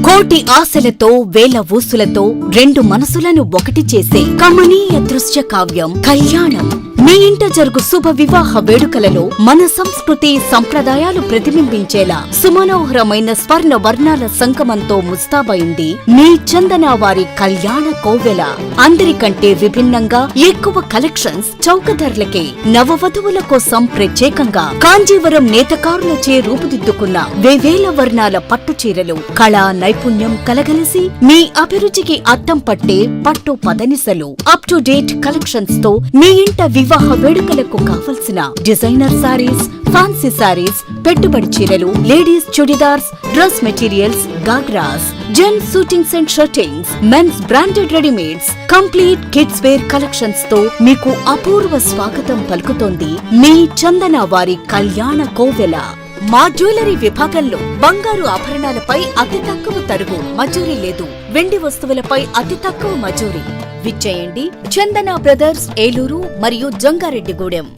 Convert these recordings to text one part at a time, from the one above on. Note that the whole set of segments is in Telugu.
కోటి ఆశలతో వేల ఊసులతో రెండు మనసులను ఒకటి చేసే కమనీయ దృశ్య కావ్యం కళ్యాణం. మీ ఇంట జరుగు శుభ వివాహ వేడుకలలో మన సంస్కృతి సంప్రదాయాలు ప్రతిబింబించేలా సుమనోహరమైన స్వర్ణ వర్ణాల సంగమంతో ముస్తాబైంది మీ చందన వారి కళ్యాణ కోవెల. అందరికంటే విభిన్నంగా ఎక్కువ కలెక్షన్స్ చౌక ధరలకే నవవధువుల కోసం ప్రత్యేకంగా కాంజీవరం నేతకారులచే రూపుదిద్దుకున్న వేవేల వర్ణాల పట్టు చీరలు కళా నైపుణ్యం కలగలిసి మీ అభిరుచికి అద్దం పట్టే పట్టు పదనిసలు అప్ టు డేట్ కలెక్షన్స్ తో మీ ఇంట వివాహ వేడుకలకు కావలసిన డిజైనర్ సారీస్, ఫ్యాన్సీ సారీస్, పెట్టుబడి చీరలు, ladies churidars, dress materials, ghagras, gents suitings and shirtings, men's branded readymades, complete kids wear collections తో మీకు అపూర్వ స్వాగతం పలుకుతోంది మీ చందన వారి కళ్యాణ కోవెల. మా జ్యువెలరీ విభాగంలో బంగారు ఆభరణాలపై అతి తక్కువ తరుగు మజూరీ లేదు. వెండి వస్తువులపై అతి తక్కువ మజూరీ. విచ్చేయండి చందన బ్రదర్స్, ఏలూరు మరియు జంగారెడ్డిగూడెం.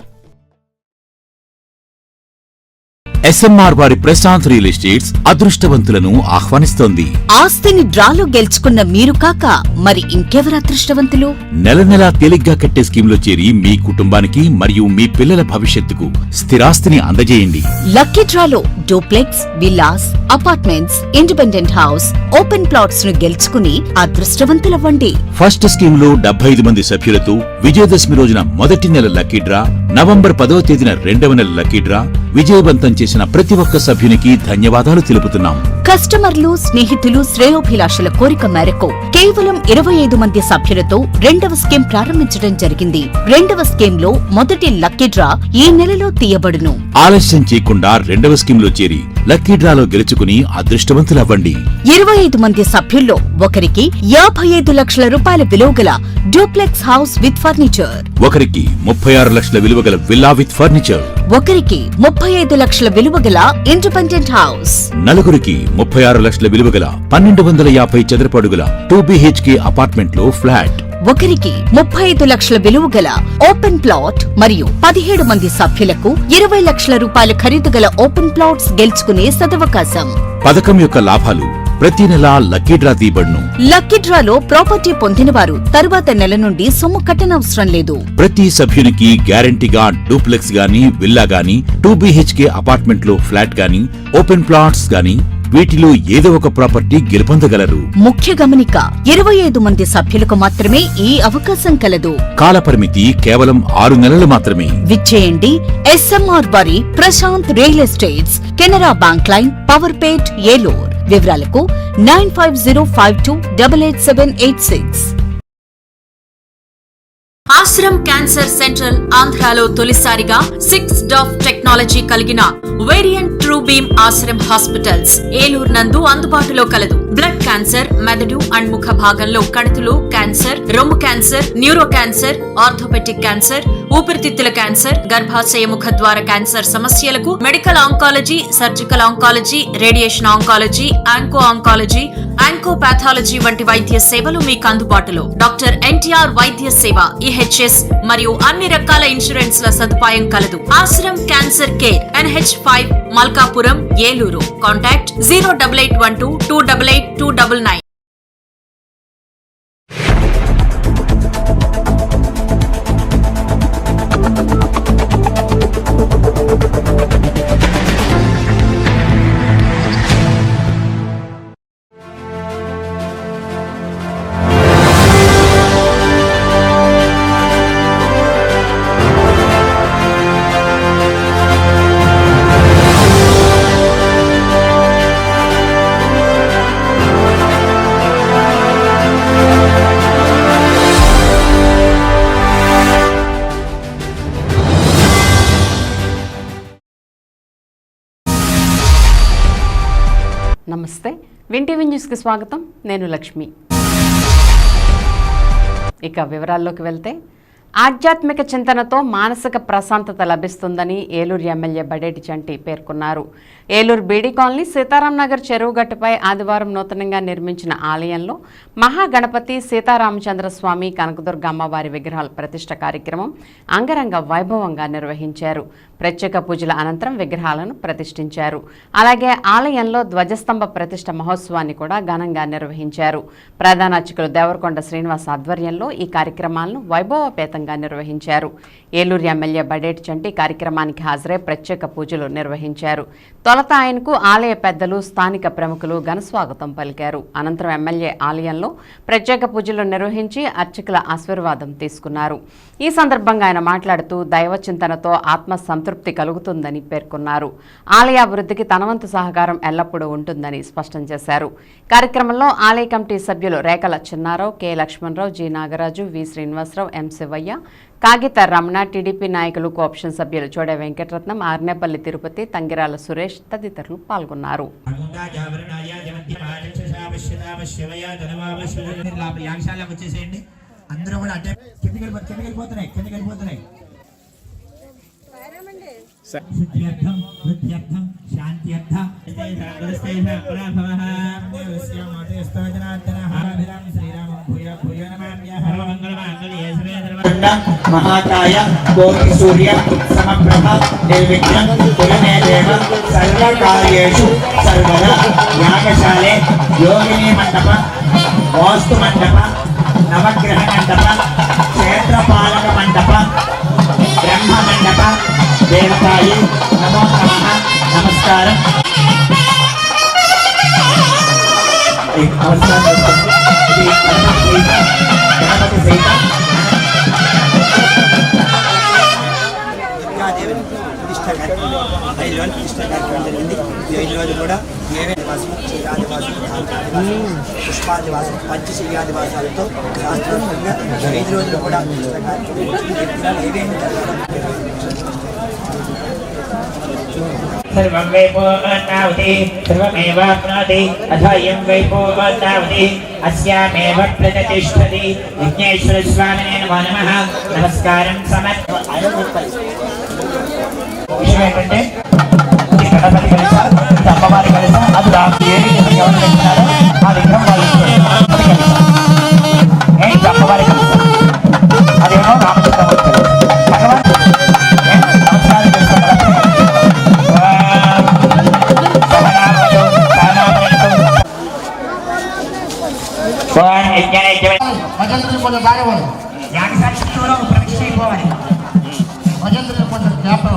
ఎస్ఎంఆర్ వారి ప్రశాంత్ రియల్ ఎస్టేట్స్ అదృష్టవంతులను ఆహ్వానిస్తోంది. ఆస్తిని డ్రాలో గెలుచుకున్న మీరు కాక మరి ఇంకెవరు అదృష్టవంతులు? నెల నెలా తేలిగ్గా కట్టే స్కీమ్లో చేరి మీ కుటుంబానికి మరియు మీ పిల్లల భవిష్యత్తుకు స్థిరాస్తిని అందజేయండి. లక్కీ డ్రాలో duplex, villas, apartments, independent house, open plots ను గెలుచుకుని అదృష్టవంతులవ్వండి. ఫస్ట్ స్కీమ్ లో 75 మంది సభ్యులతో విజయదశమి రోజున మొదటి నెల లక్కీ డ్రా, నవంబర్ 10వ తేదీన రెండవ నెల లక్కీ డ్రా విజయవంతం చేసిన ప్రతి ఒక్క సభ్యునికి ధన్యవాదాలు తెలుపుతున్నాం. కస్టమర్లు, స్నేహితులు, శ్రేయోభిలాషుల కోరిక మేరకు కేవలం 25 మంది సభ్యులతో రెండవ స్కీమ్ ప్రారంభించడం జరిగింది. రెండవ స్కీమ్ లో మొదటి లక్కీ డ్రా ఈ నెలలో తీయబడును. ఆలస్యం చేయకుండా రెండవ స్కీమ్ లో చేరి లక్కీ డ్రాలో గెలుచుకుని అదృష్టవంతులవ్వండి. 25 మంది సభ్యుల్లో ఒకరికి 55 లక్షల రూపాయల విలువగల డూప్లెక్స్ హౌస్ విత్ ఫర్నిచర్, ఒకరికి 36 లక్షల విలువగల విల్లా విత్ ఫర్నిచర్, ఒకరికి 35 లక్షల విలువగల ఇండిపెండెంట్ హౌస్, నలుగురికి 36 లక్షల విలువగల 1250 చదరపు అడుగుల 2BHK అపార్ట్మెంట్ లో ఫ్లాట్, ఒకరికి 35 లక్షల విలువగల ఓపెన్ ప్లాట్ మరియు 17 మంది సభ్యులకు 20 లక్షల రూపాయల ఖరీదుగల ఓపెన్ ప్లాట్స్ గెలుచుకునే సదవకాశం. పథకం యొక్క లాభాలు ప్రతి నెల లక్కీ డ్రా తీయబడును. లక్కీ డ్రాలో ప్రాపర్టీ పొందినవారు తరువాత నెల నుండి సొమ్ము కట్టనవసరం లేదు. ప్రతి సభ్యునికి గ్యారంటీగా డూప్లెక్స్ గానీ, విల్లా గానీ, 2BHK అపార్ట్మెంట్ లో ఫ్లాట్ గానీ, ఓపెన్ ప్లాట్స్ గానీ వీటిలో ఏదో ఒక ప్రాపర్టీ గెలుపొందగలరు. ముఖ్య గమనిక, 25 మంది సభ్యులకు మాత్రమే ఈ అవకాశం కలదు. కాలపరిమితి కేవలం 6 నెలలు మాత్రమే. విచ్చేయండి ఎస్ఎంఆర్ వారి Prashanth real estates, Canara bank line, Powerpet, Eluru. వివరాలకు 9505288786. ఆశ్రమ్ క్యాన్సర్ సెంట్రల్ ఆంధ్రాలో తొలిసారిగా 6 డాఫ్ టెక్నాలజీ కలిగిన variant true beam Ashram hospitals Eluru నందు అందుబాటులో కలదు. బ్లడ్ క్యాన్సర్, మెదడు అండ్ ముఖ భాగంలో కణుతులు క్యాన్సర్, రొమ్ము cancer, neuro cancer, orthopaedic cancer, ఊపిరితిత్తుల క్యాన్సర్, గర్భాశయ ముఖ ద్వార క్యాన్సర్ సమస్యలకు medical oncology, surgical oncology, radiation oncology, onco oncology, oncopathology వంటి వైద్య సేవలు మీకు అందుబాటులో. డాక్టర్ ఎన్టీఆర్ వైద్య సేవ, EHS మరియు అన్ని రకాల ఇన్సూరెన్స్ ల సదుపాయం కలదు. Ashram cancer care, NH5, Malkapuram, Eluru. Contact 08812288299. నమస్తే, విన్ టీవీ న్యూస్కి స్వాగతం. నేను లక్ష్మి. ఇక వివరాల్లోకి వెళ్తే, ఆధ్యాత్మిక చింతనతో మానసిక ప్రశాంతత లభిస్తుందని ఏలూరు ఎమ్మెల్యే బడేటి చంటి పేర్కొన్నారు. ఏలూరు బీడీ కాలనీ సీతారాం నగర్ చెరువుగట్టుపై ఆదివారం నూతనంగా నిర్మించిన ఆలయంలో మహాగణపతి, సీతారామచంద్ర స్వామి, కనకదుర్గ అమ్మవారి విగ్రహాల ప్రతిష్ఠ కార్యక్రమం అంగరంగ వైభవంగా నిర్వహించారు. ప్రత్యేక పూజల అనంతరం విగ్రహాలను ప్రతిష్ఠించారు. అలాగే ఆలయంలో ధ్వజస్తంభ ప్రతిష్ఠ మహోత్సవాన్ని కూడా ఘనంగా నిర్వహించారు. ప్రధాన అర్చకులు దేవరకొండ శ్రీనివాస్ ఆధ్వర్యంలో ఈ కార్యక్రమాలను వైభవపేతంగా నిర్వహించారు. ఏలూరు ఎమ్మెల్యే బడేటి చంటి కార్యక్రమానికి హాజరై ప్రత్యేక పూజలు నిర్వహించారు. తొలుత ఆయనకు ఆలయ పెద్దలు, స్థానిక ప్రముఖులు ఘనస్వాగతం పలికారు. అనంతరం ఎమ్మెల్యే ఆలయంలో ప్రత్యేక పూజలు నిర్వహించి అర్చకుల ఆశీర్వాదం తీసుకున్నారు. ఈ సందర్భంగా ఆయన మాట్లాడుతూ దైవ చింతనతో ఆత్మ సంతృప్తి కలుగుతుందని పేర్కొన్నారు. ఆలయ అభివృద్ధికి తనవంతు సహకారం ఎల్లప్పుడూ ఉంటుందని స్పష్టం చేశారు. కార్యక్రమంలో ఆలయ కమిటీ సభ్యులు రేఖల చిన్నారావు, కె లక్ష్మణరావు, జి నాగరాజు, వి శ్రీనివాసరావు, ఎం శివయ్య, కాగిత రమణ, టీడీపీ నాయకులు, కోఆప్షన్ సభ్యులు చోడే వెంకటరత్నం, ఆర్నేపల్లి తిరుపతి, తంగిరాల సురేష్ తదితరులు పాల్గొన్నారు. అందరూ కూడా అంటే కిందకి వెళ్ళిపోతున్నాయి శుద్ధ్యర్థం వృద్ధ్యర్థం శాంత్యర్థం మహాకాయ కోటి సూర్య సమప్రభ నిర్విఘ్నం కులమే దేవ సర్వకార్యేషు సర్వదా యాగశాలే యోగిని మండప వాస్తు మండప నవగ్రహ మండప క్షేత్రపాలక మండప బ్రహ్మ మండప దేవతాయి నమో నమః నమస్కారం. రోజు కూడా ఏవేదివాసం క్షీరాదివాసం పుష్పాదివాసం పంచశీయాదివాసాలతో శాస్త్రోక్తంగా 5 రోజులు కూడా सर्वं वै पूर्णाहुति सर्वमेवाप्नोति अथायं वै पूर्णाहुति अस्यामेव प्रतिष्ठति विघ्नेश्वरस्वामिने नमो नमः. नमस्कारं విషయం ఏంటంటే గణపతి కలిస అమ్మవారి కలిస అది ఏ విధంగా ఎవరు పెట్టినారో ఆ విగ్రహం వాళ్ళు అమ్మవారి కలిస అదేమో రామచంద్రమూర్తి భగవాన్ నమస్కారం భజంత్రులు కొంచెం బాగేవాడు ప్రదక్షిణ అయిపోవాలి. భజంత్రులు కొంచెం జ్ఞాపకం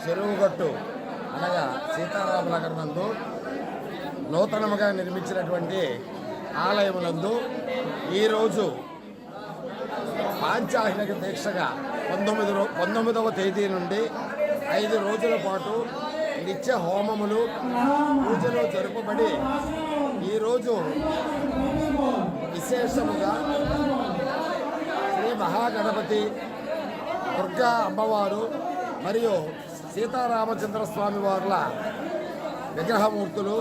చెరువుగట్టు అనగా సీతారామనగర్ నందు నూతనముగా నిర్మించినటువంటి ఆలయమునందు ఈరోజు పాంచాహిక దీక్షగా 19వ తేదీ నుండి 5 రోజుల పాటు నిత్య హోమములు పూజలు జరుపబడి ఈరోజు విశేషముగా శ్రీ మహాగణపతి, దుర్గా అమ్మవారు మరియు సీతారామచంద్ర స్వామి వార్ల విగ్రహమూర్తులు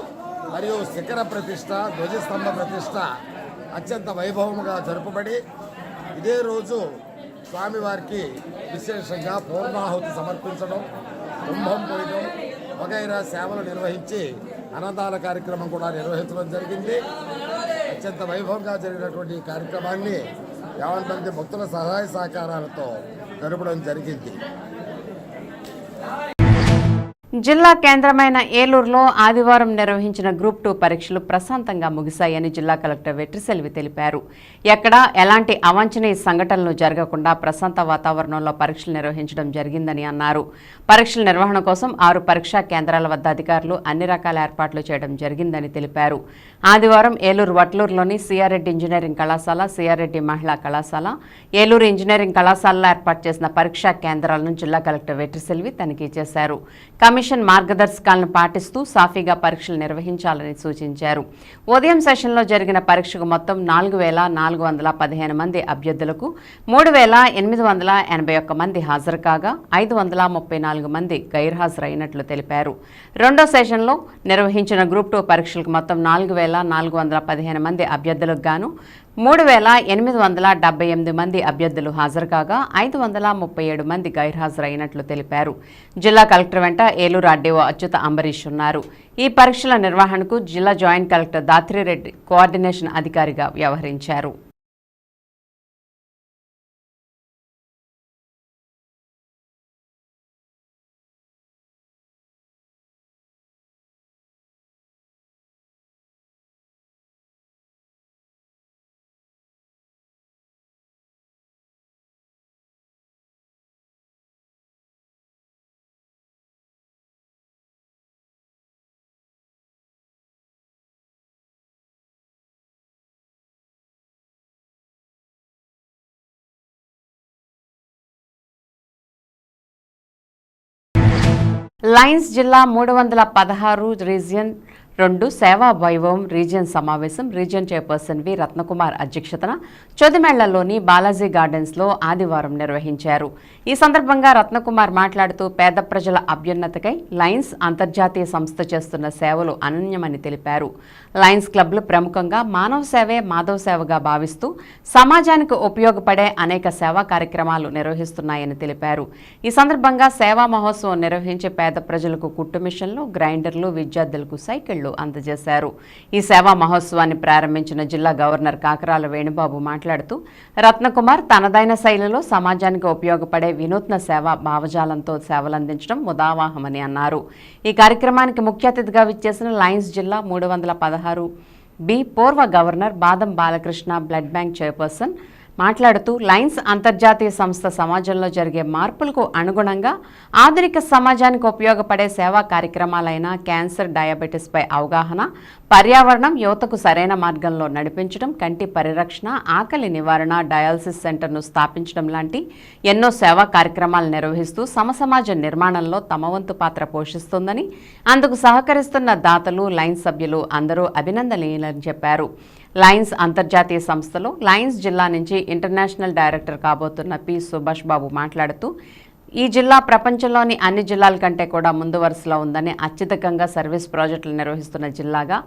మరియు శిఖర ప్రతిష్ట, ధ్వజస్తంభ ప్రతిష్ట అత్యంత వైభవముగా జరుపబడి ఇదే రోజు స్వామివారికి విశేషంగా పూర్ణాహుతి సమర్పించడం, కుంభం పోయడం వగైరా సేవలు నిర్వహించి అన్నదాన కార్యక్రమం కూడా నిర్వహించడం జరిగింది. అత్యంత వైభవంగా జరిగినటువంటి ఈ కార్యక్రమాన్ని 50 మంది భక్తుల సహాయ సహకారాలతో జరపడం జరిగింది. జిల్లా కేంద్రమైన ఏలూరులో ఆదివారం నిర్వహించిన గ్రూప్ 2 పరీక్షలు ప్రశాంతంగా ముగిశాయని జిల్లా కలెక్టర్ వెట్రిసెల్వి తెలిపారు. ఎక్కడా ఎలాంటి అవాంఛనీయ సంఘటనలు జరగకుండా ప్రశాంత వాతావరణంలో పరీక్షలు నిర్వహించడం జరిగిందని అన్నారు. పరీక్షల నిర్వహణ కోసం 6 పరీక్షా కేంద్రాల వద్ద అధికారులు అన్ని రకాల ఏర్పాట్లు చేయడం జరిగిందని తెలిపారు. ఆదివారం ఏలూరు వట్లూరులోని సిఆర్రెడ్డి ఇంజనీరింగ్ కళాశాల, సిఆర్రెడ్డి మహిళా కళాశాల, ఏలూరు ఇంజనీరింగ్ కళాశాలలో ఏర్పాటు చేసిన పరీక్షా కేంద్రాలను జిల్లా కలెక్టర్ వెట్రిసెల్వి తనిఖీ చేశారు. కమిషన్ మార్గదర్శకాలను పాటిస్తూ సాఫీగా పరీక్షలు నిర్వహించాలని సూచించారు. ఉదయం సెషన్లో జరిగిన పరీక్షకు మొత్తం 4,415 మంది అభ్యర్థులకు 3,881 మంది హాజరు కాగా 534 మంది గైర్హాజరైనట్లు తెలిపారు. రెండో సెషన్లో నిర్వహించిన గ్రూప్ 2 పరీక్షలకు మొత్తం 4,415 మంది అభ్యర్థులకు గాను 3,878 మంది అభ్యర్థులు హాజరు కాగా 537 మంది గైర్హాజరైనట్లు తెలిపారు. జిల్లా కలెక్టర్ వెంట ఏలూరు ఆర్డీఓ అచ్యుత అంబరీష్ ఉన్నారు. ఈ పరీక్షల నిర్వహణకు జిల్లా జాయింట్ కలెక్టర్ దాత్రిరెడ్డి కోఆర్డినేషన్ అధికారిగా వ్యవహరించారు. లయన్స్ జిల్లా 316 రీజియన్ 2 సేవా వైభవం రీజియన్ సమావేశం రీజియన్ చైర్పర్సన్ వి రత్నకుమార్ అధ్యక్షతన చొదిమెళ్లలోని బాలాజీ గార్డెన్స్లో ఆదివారం నిర్వహించారు. ఈ సందర్భంగా రత్నకుమార్ మాట్లాడుతూ పేద ప్రజల అభ్యున్నతికై లయన్స్ అంతర్జాతీయ సంస్థ చేస్తున్న సేవలు అనన్యమని తెలిపారు. లయన్స్ క్లబ్లు ప్రముఖంగా మానవ సేవే మాధవ సేవగా భావిస్తూ సమాజానికి ఉపయోగపడే అనేక సేవా కార్యక్రమాలు నిర్వహిస్తున్నాయని తెలిపారు. ఈ సందర్భంగా సేవా మహోత్సవం నిర్వహించి పేద ప్రజలకు కుట్టు మిషన్లు, గ్రైండర్లు, విద్యార్థులకు సైకిళ్లు అందజేశారు. ఈ సేవా మహోత్సవాన్ని ప్రారంభించిన జిల్లా గవర్నర్ కాకరాల వేణుబాబు మాట్లాడుతూ రత్నకుమార్ తనదైన శైలిలో సమాజానికి ఉపయోగపడే వినూత్న సేవా భావజాలంతో సేవలందించడం ముదావాహమని అన్నారు. ఈ కార్యక్రమానికి ముఖ్య అతిథిగా విచ్చేసిన లయన్స్ జిల్లా 316 బి పూర్వ గవర్నర్ బాదం బాలకృష్ణ బ్లడ్ బ్యాంక్ చైర్పర్సన్ మాట్లాడుతూ లయన్స్ అంతర్జాతీయ సంస్థ సమాజంలో జరిగే మార్పులకు అనుగుణంగా ఆధునిక సమాజానికి ఉపయోగపడే సేవా కార్యక్రమాలైన క్యాన్సర్, డయాబెటీస్పై అవగాహన, పర్యావరణం, యువతకు సరైన మార్గంలో నడిపించడం, కంటి పరిరక్షణ, ఆకలి నివారణ, డయాలసిస్ సెంటర్ను స్థాపించడం లాంటి ఎన్నో సేవా కార్యక్రమాలు నిర్వహిస్తూ సమసమాజ నిర్మాణంలో తమ వంతు పాత్ర పోషిస్తుందని, అందుకు సహకరిస్తున్న దాతలు, లయన్స్ సభ్యులు అందరూ అభినందనీయులని చెప్పారు. లయన్స్ అంతర్జాతీయ సంస్థలో లయన్స్ జిల్లా నుంచి ఇంటర్నేషనల్ డైరెక్టర్ కాబోతున్న పి సుభాష్ బాబు మాట్లాడుతూ ఈ జిల్లా ప్రపంచంలోని అన్ని జిల్లాల కంటే కూడా ముందు వరుసలో ఉందని, అత్యధికంగా సర్వీస్ ప్రాజెక్టులు నిర్వహిస్తున్న జిల్లాగా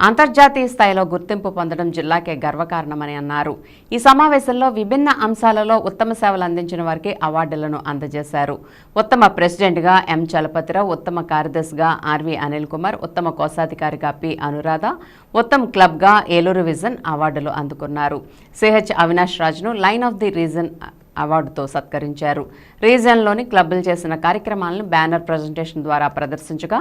అంతర్జాతీయ స్థాయిలో గుర్తింపు పొందడం జిల్లాకే గర్వకారణమని అన్నారు. ఈ సమావేశంలో విభిన్న అంశాలలో ఉత్తమ సేవలు అందించిన వారికి అవార్డులను అందజేశారు. ఉత్తమ ప్రెసిడెంట్గా ఎం చలపతిరావు, ఉత్తమ కార్యదర్శిగా ఆర్వి అనిల్ కుమార్, ఉత్తమ కోశాధికారిగా పి అనురాధ, ఉత్తమ క్లబ్గా ఏలూరు విజన్ అవార్డులు అందుకున్నారు. సిహెచ్ అవినాష్ రాజ్ను లైన్ ఆఫ్ ది రీజన్ అవార్డుతో సత్కరించారు. రీజన్లోని క్లబ్బులు చేసిన కార్యక్రమాలను బ్యానర్ ప్రజెంటేషన్ ద్వారా ప్రదర్శించగా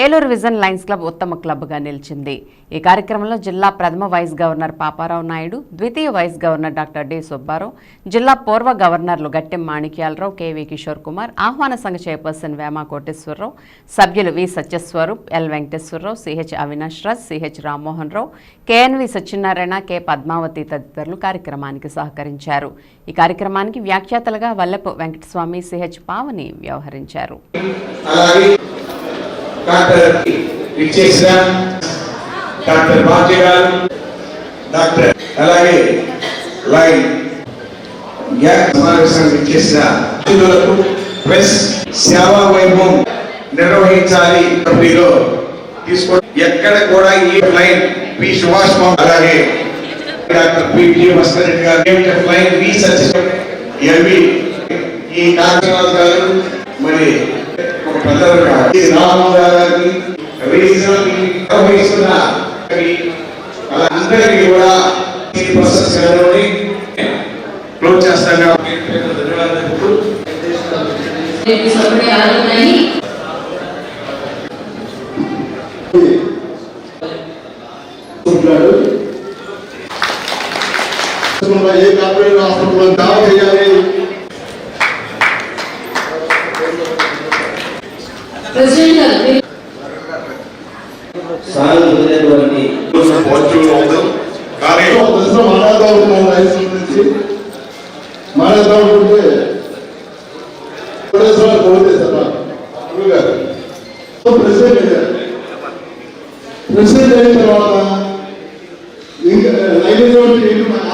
ఏలూరు విజన్ లయన్స్ క్లబ్ ఉత్తమ క్లబ్గా నిలిచింది. ఈ కార్యక్రమంలో జిల్లా ప్రథమ వైస్ గవర్నర్ పాపారావు నాయుడు, ద్వితీయ vice governor doctor D Subbarao, జిల్లా పూర్వ గవర్నర్లు గట్టెం మాణిక్యాలరావు, కెవి కిషోర్ కుమార్, ఆహ్వాన సంఘ చైర్పర్సన్ వేమ కోటేశ్వరరావు, సభ్యులు V Satyaswaroop, L Venkateswararao, CH Avinash Raj, CH Rammohan Rao, KNV Satyanarayana, K Padmavathi తదితరులు కార్యక్రమానికి సహకరించారు. ఈ కార్యక్రమానికి వ్యాఖ్యాతలుగా వల్లపు వెంకటస్వామి, సిహెచ్ పావని వ్యవహరించారు. సేవా వైభవం నిర్వహించాలి. ఎక్కడ కూడా ఈ లైన్ పి సుభాష్ బాబు, అలాగే డాక్టర్ పి భాస్కర్ రెడ్డి గారు లైన్ రీసెర్చ్ ఈ కాంచనాథ్ గారు, మరి ఒక పెద్దలు రామోహన్ గారికి నిర్వహిస్తున్న అందరికీ కూడా క్లోజ్ చేస్తాం. ఏ కార్పొరేట్ హాస్పిటల్లో దావా చేయాలి, ప్రెసిడెంట్ అయిన తర్వాత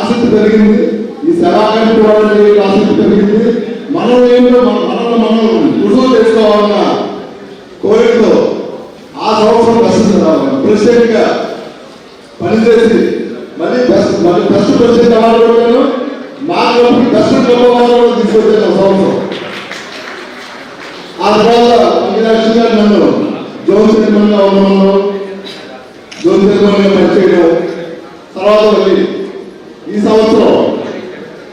ఆసక్తి పెరిగింది. ఈ సేవాకాంక్ష వాళ్ళకి ఆసక్తి పెరిగింది. మనం ఏంటో మనం రుజువు చేసుకోవాలన్న కోరికతో ఆ సంవత్సరం ప్రెసిడెంట్ గా పనిచేసి మళ్ళీ బెస్ట్ వచ్చే తరాలు కూడా మా క్లబ్కి దర్శన క్లబ్ తీసుకొచ్చాను సంవత్సరం. ఆ తర్వాత అంకిరాష్ట్ర గారు నన్ను జోన్ చైర్మన్గా ఉండడంలో జోన్ చైర్మన్గా పనిచేయడం, తర్వాత మళ్ళీ ఈ సంవత్సరం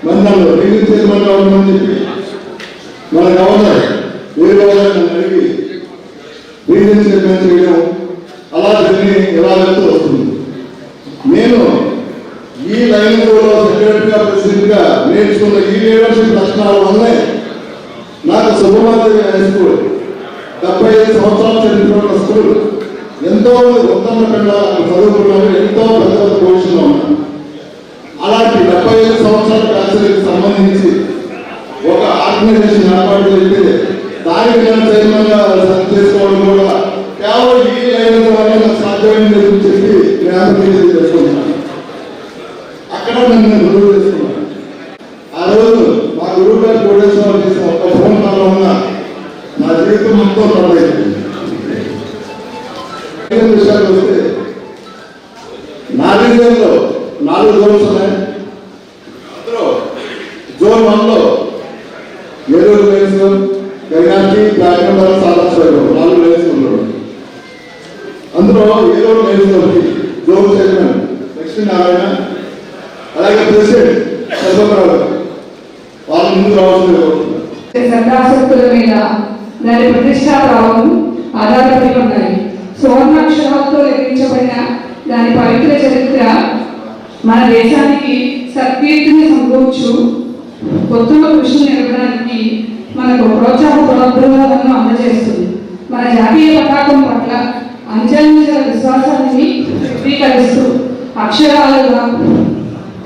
మరి నన్ను రీజన్ చైర్మన్గా ఉండమని చెప్పి మన గవర్నర్ నన్ను అడిగి రీజన్ చైర్మన్ చేయడం, అలా జర్నీ ఎలా వెళ్తూ వస్తుంది. నేను ఈ లైన్ కూడా సెక్రటరీగా ప్రెసిడెంట్గా నేర్చుకున్న ఈ లీడర్షిప్ లక్షణాల వల్లే నాకు శుభమంత్రి హై స్కూల్ 75 సంవత్సరాల చరిత్ర ఉన్న స్కూల్, ఎంతో మంది ఉత్తమ పిల్లలు చదువుకున్నారు, ఎంతో పెద్ద పెద్ద పొజిషన్లో ఉన్నారు. అలాంటి 75 సంవత్సరాల బ్యాచ్లకు సంబంధించి ఒక ఆర్గనైజేషన్ ఏర్పాటు చేస్తే దానికి నేను చైర్మన్గా చేసుకోవడం కూడా కేవలం ఈ లైన్ వల్ల నాకు సాధ్యమైంది చెప్పి నేను చేసుకుంటున్నాను. అక్కడ నన్ను గురువు చేసుకున్నాను. ఆ రోజు మా గురువు గారు కోటేశ్వరరావు చేసిన ఒక ఫోన్ కాల్ ఉన్న నా జీవితం మొత్తం నడవైంది. విషయాలు వస్తే నా రీజన్లో 4 జోన్స్ ఉన్నాయి. అందులో జోన్ 1లో ఏలూరు లైన్స్, గైనాకి, ప్రాణవరం, సాధారణ 4 లైన్స్ ఉన్నాయి. అందులో Eluru lines zone chairman Lakshminarayana, అలాగే ప్రెసిడెంట్ శశోభరావు వాళ్ళ ముందు రావాల్సింది. సంఘాసక్తుల మీద దాని ప్రతిష్టా భావం ఆధారపడి ఉన్నాయి. సువర్ణాక్షరాలతో నిర్మించబడిన దాని పవిత్ర చరిత్ర మన దేశానికి సత్కీర్తిని సమకూర్చు ఉత్తమ కృషి నిలపడానికి మనకు ప్రోత్సాహ ప్రోద్బలాలను అందజేస్తుంది. మన జాతీయ పతాకం పట్ల అంచెలంచెల విశ్వాసాన్ని వ్యక్తీకరిస్తూ అక్షరాలుగా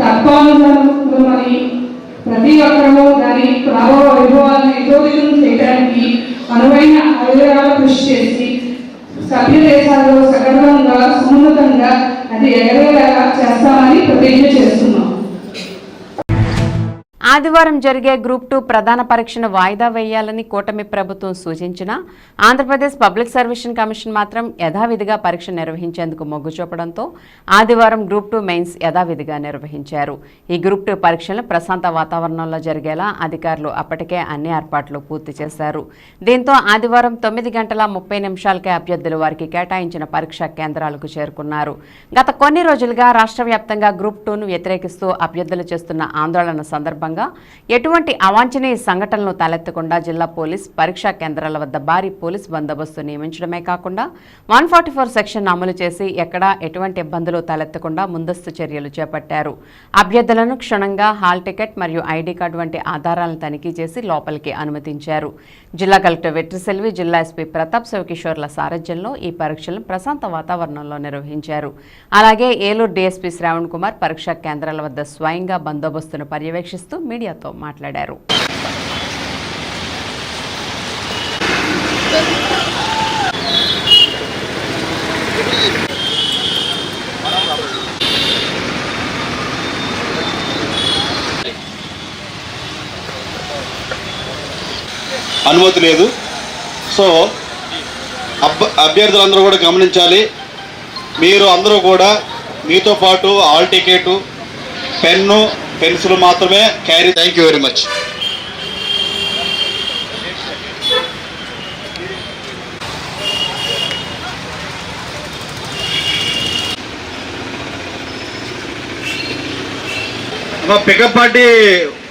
తత్వానుభవమని ప్రతి ఒక్కరూ దాని ప్రభావ వైభవాలను యథోదితం చేయడానికి అనువైన అవిరాల కృషి చేసి సభ్య దేశాల్లో సగర్వంగా సమున్నతంగా అది ఎగరేలా చేస్తామని ప్రతిజ్ఞ చేస్తున్నాం. ఆదివారం జరిగే గ్రూప్ 2 ప్రధాన పరీక్షను వాయిదా వేయాలని కూటమి ప్రభుత్వం సూచించినా ఆంధ్రప్రదేశ్ పబ్లిక్ సర్వీస్ కమిషన్ మాత్రం యథావిధిగా పరీక్ష నిర్వహించేందుకు మొగ్గు చూపడంతో ఆదివారం గ్రూప్ 2 మెయిన్స్ యథావిధిగా నిర్వహించారు. ఈ గ్రూప్ 2 పరీక్షలను ప్రశాంత వాతావరణంలో జరిగేలా అధికారులు అప్పటికే అన్ని ఏర్పాట్లు పూర్తి చేశారు. దీంతో ఆదివారం 9:30 అభ్యర్థులు వారికి కేటాయించిన పరీక్షా కేంద్రాలకు చేరుకున్నారు. గత కొన్ని రోజులుగా రాష్ట్ర వ్యాప్తంగా గ్రూప్ 2ను వ్యతిరేకిస్తూ అభ్యర్థులు చేస్తున్న ఆందోళన సందర్భంగా ఎటువంటి అవాంఛనీయ సంఘటనలు తలెత్తకుండా జిల్లా పోలీస్ పరీక్షా కేంద్రాల వద్ద భారీ పోలీస్ బందోబస్తు నియమించడమే కాకుండా 144 సెక్షన్ అమలు చేసి ఎక్కడా ఎటువంటి ఇబ్బందులు తలెత్తకుండా ముందస్తు చర్యలు చేపట్టారు. అభ్యర్థులను క్షుణ్ణంగా హాల్ టికెట్ మరియు ఐడి కార్డు వంటి ఆధారాలను తనిఖీ చేసి లోపలికి అనుమతించారు. జిల్లా కలెక్టర్ వెట్రిసెల్వి, జిల్లా ఎస్పీ ప్రతాప్ శివకిషోర్ల సారథ్యంలో ఈ పరీక్షలను ప్రశాంత వాతావరణంలో నిర్వహించారు. అలాగే ఏలూరు డీఎస్పీ శ్రావణ్ కుమార్ పరీక్షా కేంద్రాల వద్ద స్వయంగా బందోబస్తును పర్యవేక్షిస్తూ మీడియాతో మాట్లాడారు. అనుమతి లేదు. సో అభ్యర్థులందరూ కూడా గమనించాలి. మీరు అందరూ కూడా మీతో పాటు హాల్ టికెట్, పెన్ను, పెన్సిల్ మాత్రమే carry. Thank you very much. Pickup party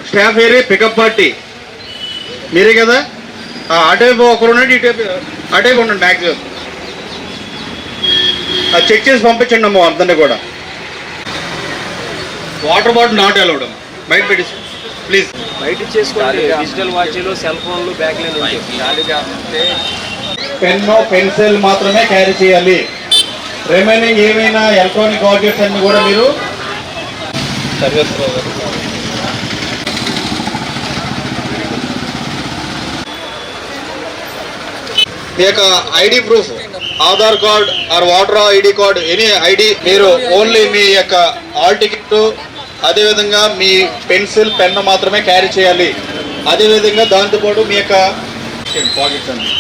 staff area, pickup party మీరే కదా. అటేపు ఒకరు ఉండండి, ఇటేపు అటేపు ఉండండి. మ్యాక్సిమం అది చెక్ చేసి పంపించండి అమ్మ అందరినీ కూడా. వాటర్ బాటిల్ నాట్ అలౌడ్ అమ్మ, బయట పెట్టి ప్లీజ్. బయట చేసుకోండి. డిజిటల్ వాచీలు, సెల్ ఫోన్లు బ్యాగ్లు పెన్ను, పెన్సిల్ మాత్రమే క్యారీ చేయాలి. రిమైనింగ్ ఏమైనా ఎలక్ట్రానిక్ ఆబ్జెక్ట్స్ అన్ని కూడా మీరు సర్వేసుకోవాలి. మీ యొక్క ID proof, Aadhaar card or voter ID card, any ID, మీరు ఓన్లీ మీ యొక్క హాల్ టికెట్, అదేవిధంగా మీ పెన్సిల్, పెన్ను మాత్రమే క్యారీ చేయాలి. అదేవిధంగా దాంతోపాటు మీ యొక్క పాకెట్స్ అండి,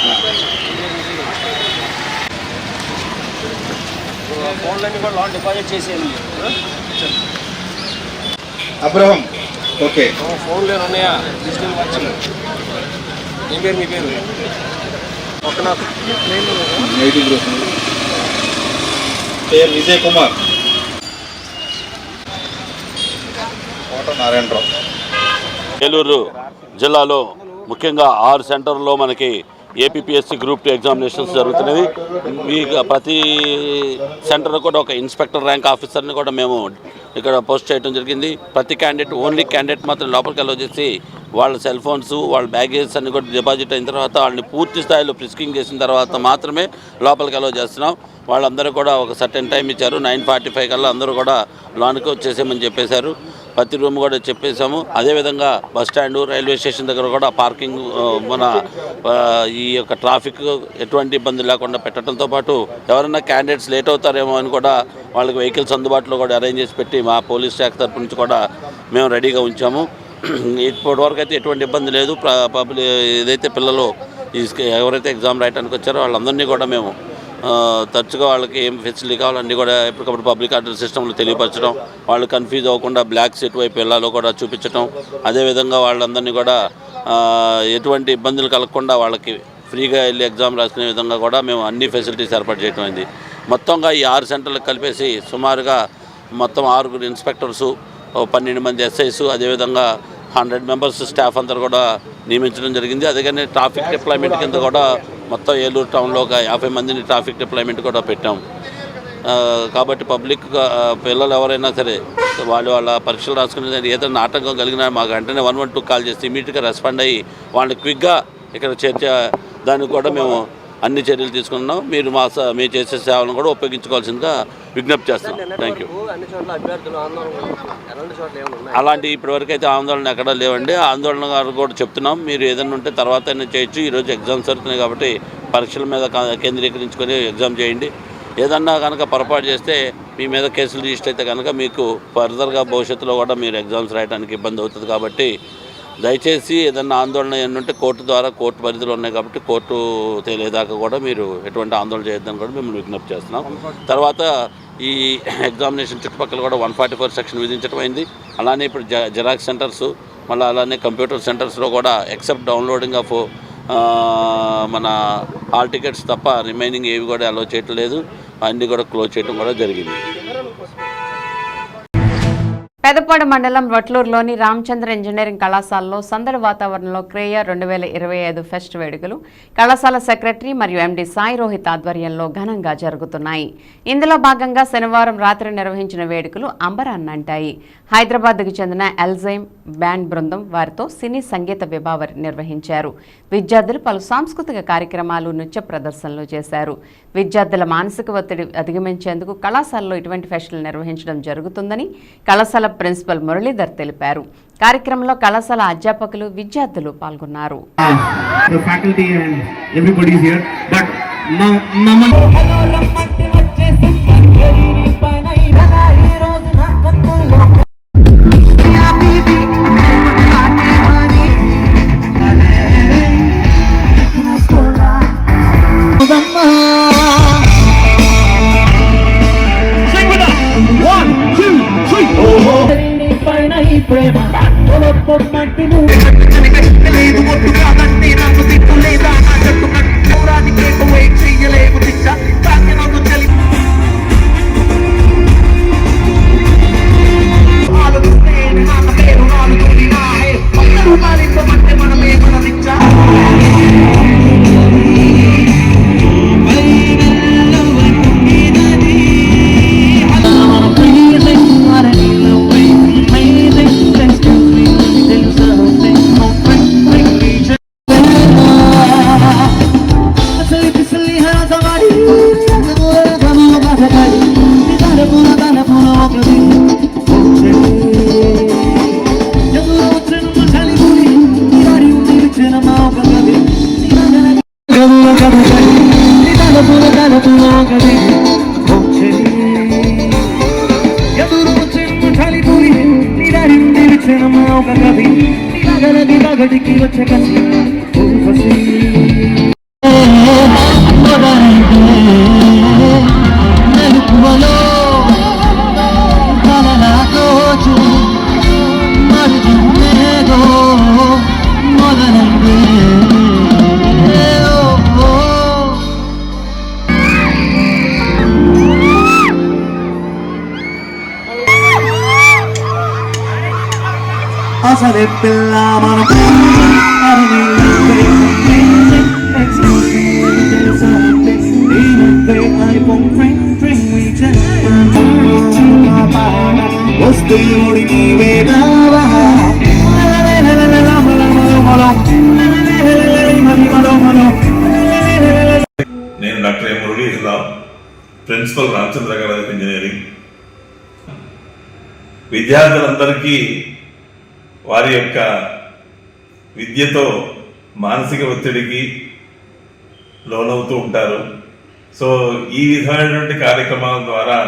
ఫోన్లన్నీ కూడా లోన్ డిపాజిట్ చేసేయండి. అబ్రహం. ఓకే. ఫోన్లో ఉన్నాయా డిజిటల్ వాచ్లు? ఏం పేరు మీ పేరు? ఒకనాథ్. పేరు విజయ్ కుమార్. కోట నారాయణరావు. ఏలూరు జిల్లాలో ముఖ్యంగా 6 సెంటర్లో మనకి ఏపీఎస్సీ గ్రూప్ 2 ఎగ్జామినేషన్స్ జరుగుతున్నవి. మీ ప్రతి సెంటర్ కూడా ఒక ఇన్స్పెక్టర్ ర్యాంక్ ఆఫీసర్ని కూడా మేము ఇక్కడ పోస్ట్ చేయడం జరిగింది. ప్రతి క్యాండిడేట్ ఓన్లీ క్యాండిడేట్ మాత్రం లోపలికి అలో చేసి వాళ్ళ సెల్ ఫోన్స్ వాళ్ళ బ్యాగేజ్ అన్ని కూడా డిపాజిట్ అయిన తర్వాత వాళ్ళని పూర్తి స్థాయిలో ఫ్రిస్కింగ్ చేసిన తర్వాత మాత్రమే లోపలికి అలో చేస్తున్నాం. వాళ్ళందరూ కూడా ఒక సర్టెన్ టైం ఇచ్చారు. 9:45 కల్లా అందరూ కూడా లోనికి వచ్చేసామని చెప్పేశారు. ప్రతి రూమ్ కూడా చెప్పేశాము. అదేవిధంగా బస్ స్టాండు, రైల్వే స్టేషన్ దగ్గర కూడా పార్కింగ్ మన ఈ యొక్క ట్రాఫిక్ ఎటువంటి ఇబ్బంది లేకుండా పెట్టడంతో పాటు ఎవరైనా క్యాండిడేట్స్ లేట్ అవుతారేమో అని కూడా వాళ్ళకి వెహికల్స్ అందుబాటులో కూడా అరేంజ్ చేసి పెట్టి మా పోలీస్ శాఖ తరపు నుంచి కూడా మేము రెడీగా ఉంచాము. ఇప్పటివరకు అయితే ఎటువంటి ఇబ్బంది లేదు. ఏదైతే పిల్లలు ఎవరైతే ఎగ్జామ్ రాయడానికి వచ్చారో వాళ్ళందరినీ కూడా మేము తరచుగా వాళ్ళకి ఏం ఫెసిలిటీ కావాలో అన్నీ కూడా ఎప్పటికప్పుడు పబ్లిక్ ఆర్డర్ సిస్టంలో తెలియపరచడం, వాళ్ళు కన్ఫ్యూజ్ అవ్వకుండా బ్లాక్స్ ఎటువైపు వెళ్ళాలో కూడా చూపించడం, అదేవిధంగా వాళ్ళందరినీ కూడా ఎటువంటి ఇబ్బందులు కలగకుండా వాళ్ళకి ఫ్రీగా వెళ్ళి ఎగ్జామ్ రాసుకునే విధంగా కూడా మేము అన్ని ఫెసిలిటీస్ ఏర్పాటు చేయడం అయింది. మొత్తంగా ఈ 6 సెంటర్లకు కలిపేసి సుమారుగా మొత్తం 6 ఇన్స్పెక్టర్సు, 12 మంది ఎస్ఐస్, అదేవిధంగా 100 మెంబర్స్ స్టాఫ్ అందరూ కూడా నియమించడం జరిగింది. అదేగానే ట్రాఫిక్ డిప్లాయ్మెంట్ కింద కూడా మొత్తం ఏలూరు టౌన్లో ఒక 50 మందిని ట్రాఫిక్ డిప్లాయ్మెంట్ కూడా పెట్టాం. కాబట్టి పబ్లిక్ పిల్లలు ఎవరైనా సరే వాళ్ళ పరీక్షలు రాసుకునే ఏదైనా ఆటంకం కలిగినా మాకు వెంటనే 112 కాల్ చేసి ఇమీడియట్గా రెస్పాండ్ అయ్యి వాళ్ళని క్విక్గా ఇక్కడ చేర్చే దానికి కూడా మేము అన్ని చర్యలు తీసుకున్నాం. మీరు మీరు చేసే సేవలను కూడా ఉపయోగించుకోవాల్సిందిగా విజ్ఞప్తి చేస్తాం. Thank you. అలాంటి ఇప్పటివరకు అయితే ఆందోళన ఎక్కడా లేవండి. ఆందోళన గారు కూడా చెప్తున్నాం, మీరు ఏదైనా ఉంటే తర్వాత అయినా చేయొచ్చు. ఈరోజు ఎగ్జామ్స్ జరుగుతున్నాయి కాబట్టి పరీక్షల మీద కేంద్రీకరించుకొని ఎగ్జామ్ చేయండి. ఏదన్నా కనుక పొరపాటు చేస్తే మీ మీద కేసులు రిజిస్టర్ అయితే కనుక మీకు ఫర్దర్గా భవిష్యత్తులో కూడా మీరు ఎగ్జామ్స్ రాయడానికి ఇబ్బంది అవుతుంది. కాబట్టి దయచేసి ఏదన్నా ఆందోళన ఏంటంటే కోర్టు పరిధిలో ఉన్నాయి కాబట్టి కోర్టు తేలేదాకా కూడా మీరు ఎటువంటి ఆందోళన చేయొద్దని కూడా మేము విజ్ఞప్తి చేస్తున్నాం. తర్వాత ఈ ఎగ్జామినేషన్ చుట్టుపక్కల కూడా 144 సెక్షన్ విధించడం అయింది. అలానే ఇప్పుడు జెరాక్స్ సెంటర్స్, మళ్ళీ అలానే కంప్యూటర్ సెంటర్స్లో కూడా ఎక్సెప్ట్ డౌన్లోడింగ్ ఆఫ్ మన హాల్ టికెట్స్ తప్ప రిమైనింగ్ ఏవి కూడా అలో చేయటం లేదు. అన్నీ కూడా క్లోజ్ చేయడం కూడా జరిగింది. పెదపాడు మండలం వట్లూరులోని రామచంద్ర ఇంజనీరింగ్ కళాశాలలో సందడి వాతావరణంలో క్రేయ 2025 ఫెస్ట్ వేడుకలు కళాశాల సెక్రటరీ మరియు ఎండీ సాయి రోహిత్ ఆధ్వర్యంలో ఘనంగా జరుగుతున్నాయి. ఇందులో భాగంగా శనివారం రాత్రి నిర్వహించిన వేడుకలు అంబరాన్నంటాయి. హైదరాబాద్కు చెందిన ఎల్జైమ్ బ్యాండ్ బృందం వారితో సినీ సంగీత విభావరి నిర్వహించారు. విద్యార్థులు పలు సాంస్కృతిక కార్యక్రమాలు, నృత్య ప్రదర్శనలు చేశారు. విద్యార్థుల మానసిక ఒత్తిడి అధిగమించేందుకు కళాశాలలో ఇటువంటి ఫెస్టులు నిర్వహించడం జరుగుతుందని కళాశాల ప్రిన్సిపల్ మురళీధర్ తెలిపారు. కార్యక్రమంలో కళాశాల అధ్యాపకులు, విద్యార్థులు పాల్గొన్నారు. అసలే పిల్ల మనం నేను doctor M Muralidhararao, principal Ramachandra గారి ఇంజనీరింగ్. విద్యార్థులందరికీ వారి యొక్క విద్యతో మానసిక ఒత్తిడికి లోనవుతూ ఉంటారు. సో ఈ విధమైనటువంటి కార్యక్రమాల ద్వారా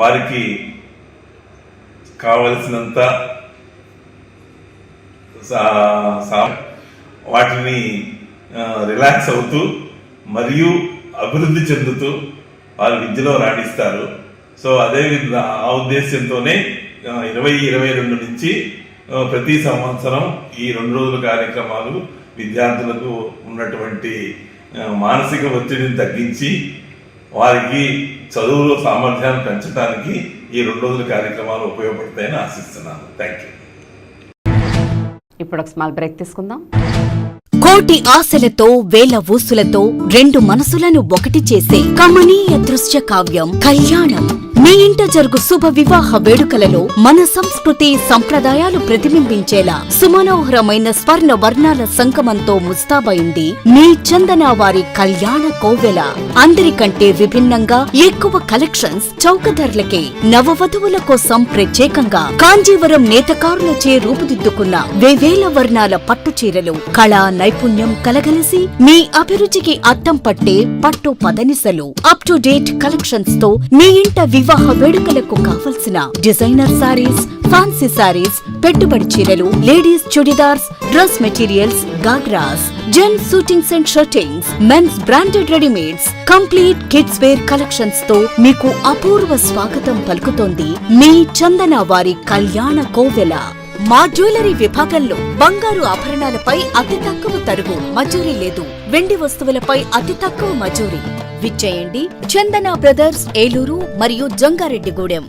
వారికి కావలసినంత వాటిని రిలాక్స్ అవుతూ మరియు అభివృద్ధి చెందుతూ వారి విద్యలో రాణిస్తారు. సో అదే ఆ ఉద్దేశంతోనే 2022 నుంచి ప్రతి సంవత్సరం ఈ 2 రోజుల కార్యక్రమాలు విద్యార్థులకు ఉన్నటువంటి మానసిక ఒత్తిడిని తగ్గించి వారికి చదువులో సామర్థ్యాన్ని పెంచడానికి ఈ 2 రోజుల కార్యక్రమాలు ఉపయోగపడతాయని ఆశిస్తున్నాను. Thank you. ఇప్పుడు ఒక స్మాల్ బ్రేక్ తీసుకుందాం. కోటి ఆశలతో వేల ఊసులతో 2 మనసులను ఒకటి చేసే కమనీయ దృశ్య కావ్యం కళ్యాణం. మీ ఇంట జరుగు శుభ వివాహ వేడుకలలో మన సంస్కృతి సంప్రదాయాలు ప్రతిబింబించేలా సుమనోహరమైన స్వర్ణ వర్ణాల సంగమంతో ముస్తాబైంది మీ చందన వారి కళ్యాణ కోవెల. అందరికంటే విభిన్నంగా ఎక్కువ కలెక్షన్స్ చౌక ధరలకే నవవధువుల కోసం ప్రత్యేకంగా కాంజీవరం నేతకారులచే రూపుదిద్దుకున్న వేవేల వర్ణాల పట్టు చీరలు కళా నైపుణ్యం కలగలిసి మీ అభిరుచికి అద్దం పట్టే పట్టు పదనిసలు అప్ టు డేట్ కలెక్షన్స్ తో మీ ఇంట వివాహ వేడుకలకు కావలసిన డిజైనర్ సారీస్, ఫ్యాన్సీ సారీస్, పెట్టుబడి చీరలు, ladies churidars, dress materials, ghagras, gents suitings and shirtings, men's branded readymades, complete kids wear collections తో మీకు అపూర్వ స్వాగతం పలుకుతోంది మీ చందన వారి కళ్యాణ కోవెల. మా జ్యువెలరీ విభాగంలో బంగారు ఆభరణాలపై అతి తక్కువ తరుగు మజూరీ లేదు. వెండి వస్తువులపై అతి తక్కువ మజూరీ. విచ్చేయండి చందన బ్రదర్స్, ఏలూరు మరియు జంగారెడ్డిగూడెం.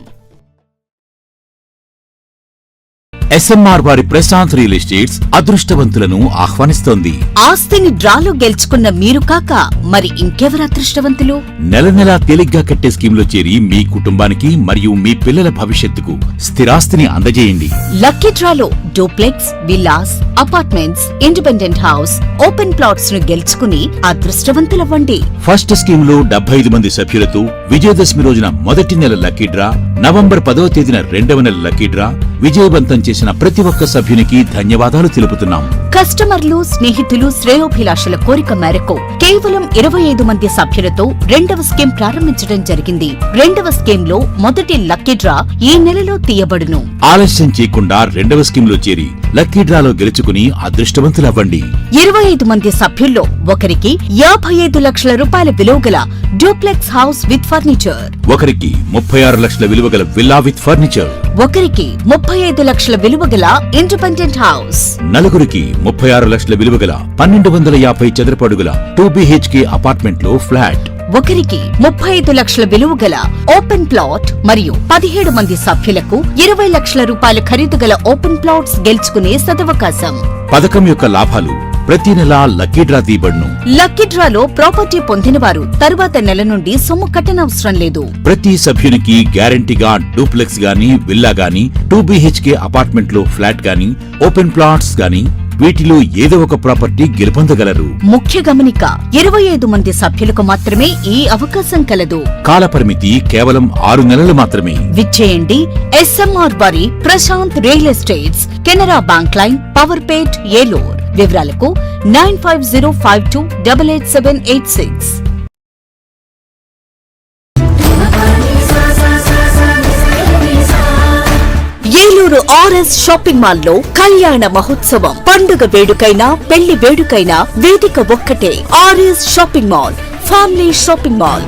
SMR వారి ప్రశాంత్ రియల్ ఎస్టేట్స్ అదృష్టవంతులను ఆహ్వానిస్తోంది. ఆస్తిని డ్రాలో గెలుచుకున్న మీరు కాక మరి ఇంకెవరు అదృష్టవంతులు? నెల నెలా తేలిగ్గా కట్టే స్కీమ్ లో చేరి మీ కుటుంబానికి మరియు మీ పిల్లల భవిష్యత్తుకు స్థిరాస్తిని అందజేయండి. లక్కీ డ్రాలో duplex, villas, apartments, independent house, open plots ను గెలుచుకుని అదృష్టవంతులవ్వండి. ఫస్ట్ స్కీమ్ లో 75 మంది సభ్యులతో విజయదశమి రోజున మొదటి నెల లక్కీ డ్రా, నవంబర్ 10వ తేదీన 2వ నెల లక్కీ డ్రా విజయవంతం చేసిన ప్రతి ఒక్క సభ్యునికి ధన్యవాదాలు తెలుపుతున్నాం. కస్టమర్లు, స్నేహితులు, శ్రేయోభిలాషుల కోరిక మేరకు కేవలం 25 మంది సభ్యులతో 2వ స్కీమ్ ప్రారంభించడం జరిగింది. 2వ స్కీమ్ లో మొదటి లక్కీ డ్రా ఈ నెలలో తీయబడును. ఆలస్యం చేయకుండా 2వ స్కీమ్ లో చేరి లక్కీ డ్రాలో గెలుచుకుని అదృష్టవంతులవ్వండి. 25 మంది సభ్యుల్లో ఒకరికి 55 లక్షల రూపాయల విలువగల డూప్లెక్స్ హౌస్ విత్ ఫర్నిచర్, ఒకరికి 36 లక్షల విలువగల విల్లా విత్ ఫర్నిచర్, ఒకరికి 35 లక్షల విలువగల ఇండిపెండెంట్ హౌస్, నలుగురికి 36 లక్షల విలువగల 1250 చదరపు అడుగుల 2 BHK అపార్ట్మెంట్ లో ఫ్లాట్, ఒకరికి 35 లక్షల విలువగల ఓపెన్ ప్లాట్ మరియు 17 మంది సభ్యులకు 20 లక్షల రూపాయల ఖరీదు గల ఓపెన్ ప్లాట్స్ గెలుచుకునే సదవకాశం. పథకం యొక్క లాభాలు ప్రతి నెలా లక్కీ డ్రా తీయబడును. లక్కీ డ్రాలో ప్రాపర్టీ పొందినవారు తరువాత నెల నుండి సొమ్ము కట్టనవసరం లేదు. ప్రతి సభ్యునికి గ్యారంటీగా డూప్లెక్స్ గానీ, విల్లా గానీ, 2 BHK అపార్ట్మెంట్ లో ఫ్లాట్ గానీ, ఓపెన్ ప్లాట్స్ గానీ వీటిలో ఏదో ఒక ప్రాపర్టీ గెలుపొందగలరు. ముఖ్య గమనిక, 25 మంది సభ్యులకు మాత్రమే ఈ అవకాశం కలదు. కాలపరిమితి కేవలం 6 నెలలు మాత్రమే. విచ్చేయండి SMR వారి Prashanth real estates, Canara bank line, Powerpet, Eluru. వివరాలకు 9505288786. ఏలూరు RS షాపింగ్ మాల్ లో కళ్యాణ మహోత్సవం. పండుగ వేడుకైనా, పెళ్లి వేడుకైనా వేదిక ఒక్కటే. RS shopping mall, family shopping mall.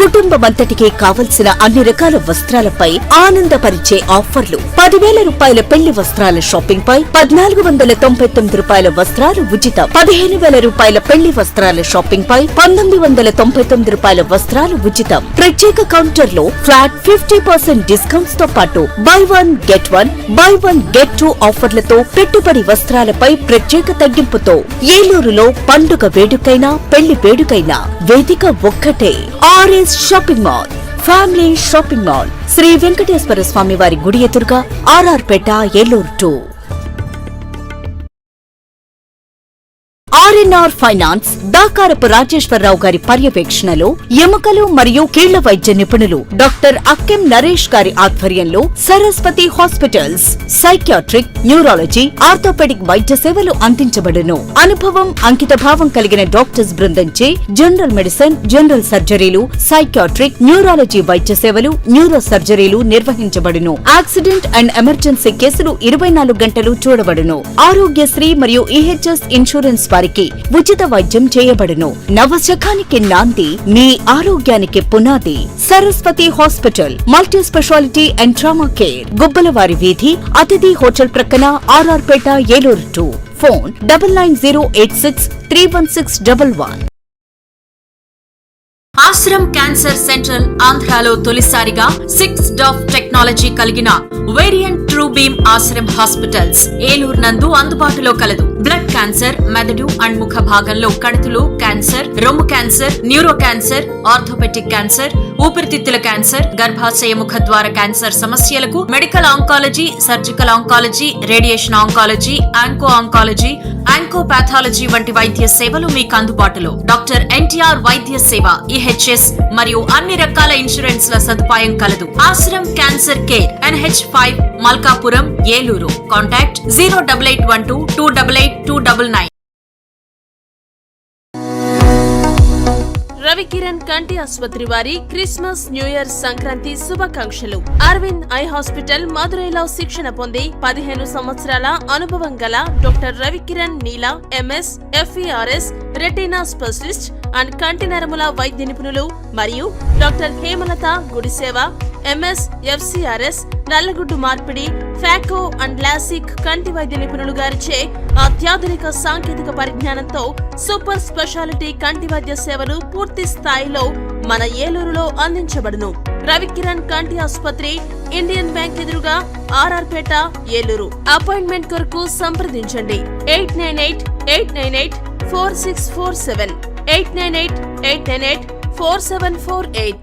కుటుంబ కుటుంబమంతటికి కావలసిన అన్ని రకాల వస్త్రాలపై ఆనందపరిచే ఆఫర్లు. 10,000 రూపాయల పెళ్లి వస్త్రాల షాపింగ్ పై 1,499 రూపాయల వస్త్రాలు ఉచితం. 15,000 రూపాయల పెళ్లి వస్త్రాల షాపింగ్ పై 1,999 రూపాయల వస్త్రాలు ఉచితం. ప్రత్యేక కౌంటర్ లో ఫ్లాట్ 50% డిస్కౌంట్స్ తో పాటు బై 1 గెట్ 2 ఆఫర్లతో పెట్టుబడి వస్త్రాలపై ప్రత్యేక తగ్గింపుతో ఏలూరులో పండుగ వేడుకైనా పెళ్లి వేడుకైనా వేదిక ఒక్కటే. RS shopping mall, family shopping mall, Sri Venkateswara Swamy వారి గుడి ఎదురుగా, RR Peta, Eluru 2. RNR finance Dakarapu Rajeswararao గారి పర్యవేక్షణలో ఎముకలు మరియు కీళ్ల వైద్య నిపుణులు డాక్టర్ అక్కెం నరేష్ గారి ఆధ్వర్యంలో Saraswati hospitals psychiatric, neurology, orthopaedic వైద్య సేవలు అందించబడును. అనుభవం, అంకితభావం కలిగిన డాక్టర్స్ బృందంచే జనరల్ మెడిసిన్, జనరల్ సర్జరీలు, సైకియాట్రిక్, న్యూరాలజీ వైద్య సేవలు, న్యూరో సర్జరీలు నిర్వహించబడును. యాక్సిడెంట్ అండ్ ఎమర్జెన్సీ కేసులు 24 గంటలు చూడబడును. ఆరోగ్యశ్రీ మరియు ఈహెచ్ఎస్ ఇన్సూరెన్స్ వారికి ఉచిత వైద్యం చేయబడును. నవశకానికి నాంది, మీ ఆరోగ్యానికి పునాది. Saraswathi hospital, multi speciality and trauma care, Gubbalavari వీధి, అతిథి హోటల్ ప్రక్కన, RR Peta, Eluru 2. Phone 9908631611. Ashram cancer central ఆంధ్రాలో తొలిసారిగా 6 డాఫ్ టెక్నాలజీ కలిగిన variant true beam Ashram hospitals Eluru నందు అందుబాటులో కలదు. బ్లడ్ క్యాన్సర్, మెదడు అండ్ ముఖ భాగంలో కణుతులు క్యాన్సర్, రొమ్ము cancer, neuro cancer, orthopaedic cancer, ఊపిరితిత్తుల క్యాన్సర్, గర్భాశయ ముఖ ద్వార క్యాన్సర్ సమస్యలకు medical oncology, surgical oncology, radiation oncology, onco oncology, oncopathology వంటి వైద్య సేవలు మీకు అందుబాటులో. డాక్టర్ ఎన్టీఆర్ వైద్య సేవ, ఈహెచ్ఎస్ మరియు అన్ని రకాల ఇన్సూరెన్స్ ల సదుపాయం కలదు. Ashram cancer care, NH5, Malkapuram, Eluru. Contact 08812288299. Ravikiran కంటి ఆసుపత్రి వారి క్రిస్మస్, న్యూ ఇయర్, సంక్రాంతి శుభాకాంక్షలు. అరవింద్ ఐ హాస్పిటల్ మదురైలో శిక్షణ పొంది 15 సంవత్సరాల అనుభవం గల doctor Ravikiran Neela MS, FERS, retina specialist and కంటి నరముల వైద్య నిపుణులు మరియు doctor Hemalatha Gudiseva MS, FCRS, నల్లగుడ్డు మార్పిడి, ఫాకో అండ్ లాసిక్ కంటి వైద్య నిపుణులు గారిచే అత్యాధునిక సాంకేతిక పరిజ్ఞానంతో సూపర్ స్పెషాలిటీ కంటి వైద్య సేవలు పూర్తి స్థాయిలో మన ఏలూరులో అందించబడును. రవికిరణ్ కంటి ఆసుపత్రి, ఇండియన్ బ్యాంక్ ఎదురుగా, ఆర్ఆర్ పేట, ఏలూరు. అపాయింట్మెంట్ కొరకు సంప్రదించండి 898-898-4647, 898-898-4748.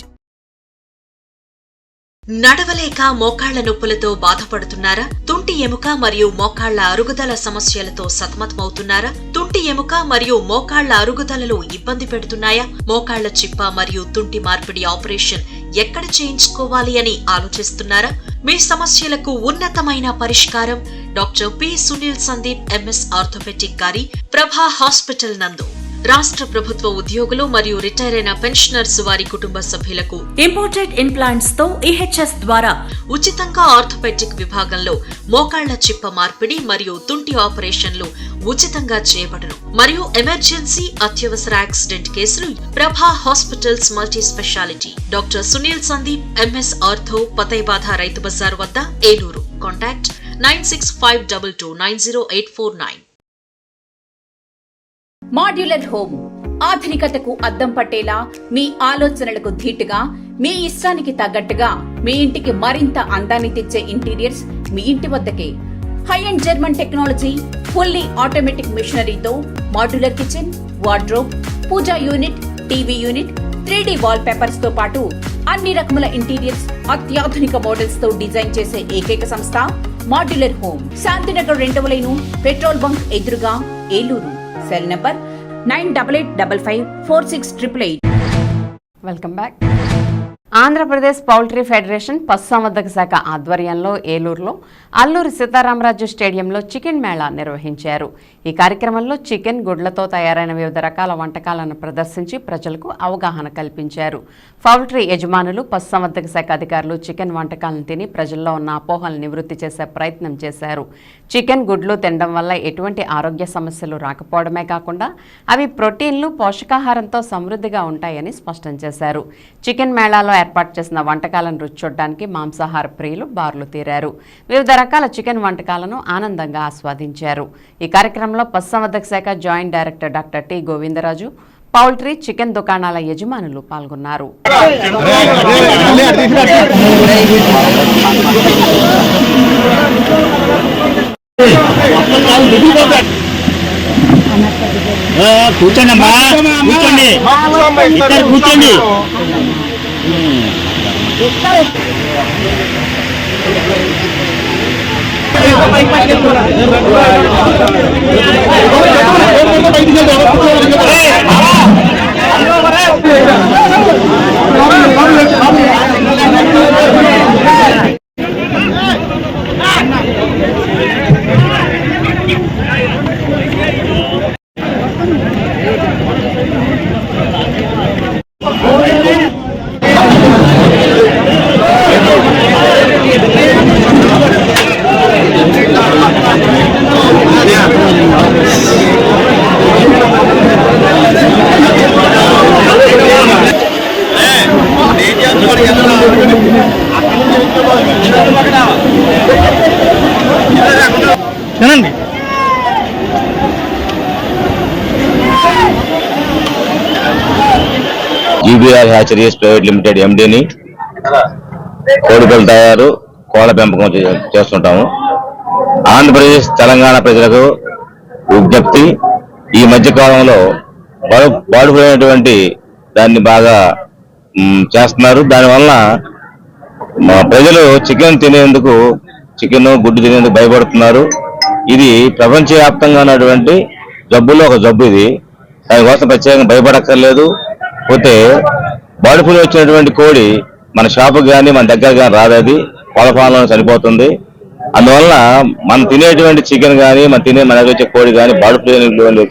నడవలేక మోకాళ్ల నొప్పులతో బాధపడుతున్నారా? తుంటి ఎముక మరియు మోకాళ్ల అరుగుదల సమస్యలతో సతమతమవుతున్నారా? తుంటి ఎముక మరియు మోకాళ్ల అరుగుదలలో ఇబ్బంది పెడుతున్నాయా? మోకాళ్ల చిప్ప మరియు తుంటి మార్పిడి ఆపరేషన్ ఎక్కడ చేయించుకోవాలి అని ఆలోచిస్తున్నారా? మీ సమస్యలకు ఉన్నతమైన పరిష్కారం doctor P. Sunil Sandeep MS orthopaedic గారి ప్రభా హాస్పిటల్ నందు. రాష్ట్ర ప్రభుత్వ ఉద్యోగులు మరియు రిటైర్ అయిన పెన్షనర్స్ వారి కుటుంబ సభ్యులకు ఇంపోర్టెడ్ ఇంప్లాంట్స్ తో EHS ద్వారా ఉచితంగా ఆర్థోపెడిక్ విభాగంలో మోకాళ్ల చిప్ప మార్పిడి మరియు తుంటి ఆపరేషన్లు ఉచితంగా చేయబడును. మరియు ఎమర్జెన్సీ, అత్యవసర యాక్సిడెంట్ కేసులు Prabha hospitals multi speciality doctor Sunil Sandeep MS ortho, పతైబాధ రైతు బజార్ వద్ద, ఏలూరు. కాంటాక్ట్ 9652290849. మాడ్యులర్ హోమ్, ఆధునికతకు అద్దం పట్టేలా, మీ ఆలోచనలకు ధీటుగా, మీ ఇష్టానికి తగ్గట్టుగా మీ ఇంటికి మరింత అందాన్ని తెచ్చే ఇంటీరియర్స్ మీ ఇంటి వద్దకే. High and German technology, fully automatic మిషనరీతో modular kitchen, wardrobe, puja unit, TV unit, 3D wall papers తో పాటు అన్ని రకముల ఇంటీరియర్స్ అత్యాధునిక మోడల్స్ తో డిజైన్ చేసే ఏకైక సంస్థ మాడ్యులర్ హోమ్. శాంతినగర్ 2వ లైను, పెట్రోల్ బంక్ ఎదురుగా, Eluru. Cell number 9885546888. Welcome back. Andhra Pradesh poultry federation పశుసంవర్ధక శాఖ ఆధ్వర్యంలో ఏలూరులో అల్లూరి సీతారామరాజు స్టేడియంలో చికెన్ మేళా నిర్వహించారు. ఈ కార్యక్రమంలో చికెన్, గుడ్లతో తయారైన వివిధ రకాల వంటకాలను ప్రదర్శించి ప్రజలకు అవగాహన కల్పించారు. పౌల్ట్రీ యజమానులు, పశుసంవర్ధక శాఖ అధికారులు చికెన్ వంటకాలను తిని ప్రజల్లో ఉన్న అపోహలను నివృత్తి చేసే ప్రయత్నం చేశారు. చికెన్, గుడ్లు తినడం వల్ల ఎటువంటి ఆరోగ్య సమస్యలు రాకపోవడమే కాకుండా అవి ప్రోటీన్లు, పోషకాహారంతో సమృద్ధిగా ఉంటాయని స్పష్టం చేశారు. చికెన్ మేళాలో ఏర్పాటు చేసిన వంటకాలను రుచి చూడడానికి మాంసాహార ప్రియులు బార్లు తీరారు. వివిధ రకాల చికెన్ వంటకాలను ఆనందంగా ఆస్వాదించారు. ఈ కార్యక్రమంలో పశుసంవర్ధక శాఖ joint director doctor T Govindaraju, poultry, chicken దుకాణాల యజమానులు పాల్గొన్నారు. కూర్చోండమ్మా, కూర్చోండి, ఇద్దరు కూర్చోండి. జీబీఆర్ హ్యాచరీస్ ప్రైవేట్ లిమిటెడ్ ఎండీని కోడికల తయారు, కోళ్ల పెంపకం చేస్తుంటాము. ఆంధ్రప్రదేశ్, తెలంగాణ ప్రజలకు విజ్ఞప్తి, ఈ మధ్య కాలంలో పాడుపడినటువంటి దాన్ని బాగా చేస్తున్నారు. దానివల్ల ప్రజలు చికెన్ తినేందుకు, చికెన్, గుడ్డు తినేందుకు భయపడుతున్నారు. ఇది ప్రపంచవ్యాప్తంగా ఉన్నటువంటి జబ్బుల్లో ఒక జబ్బు. ఇది దానికోసం ప్రత్యేకంగా భయపడక్కర్లేదు. పోతే బర్డ్ ఫ్లూ వచ్చినటువంటి కోడి మన షాపుకి కానీ మన దగ్గర కానీ రాదు, అది కోళ్ళ చనిపోతుంది. అందువల్ల మనం తినేటువంటి చికెన్ కానీ మన దగ్గర వచ్చే కోడి కానీ బర్డ్ ఫ్లూ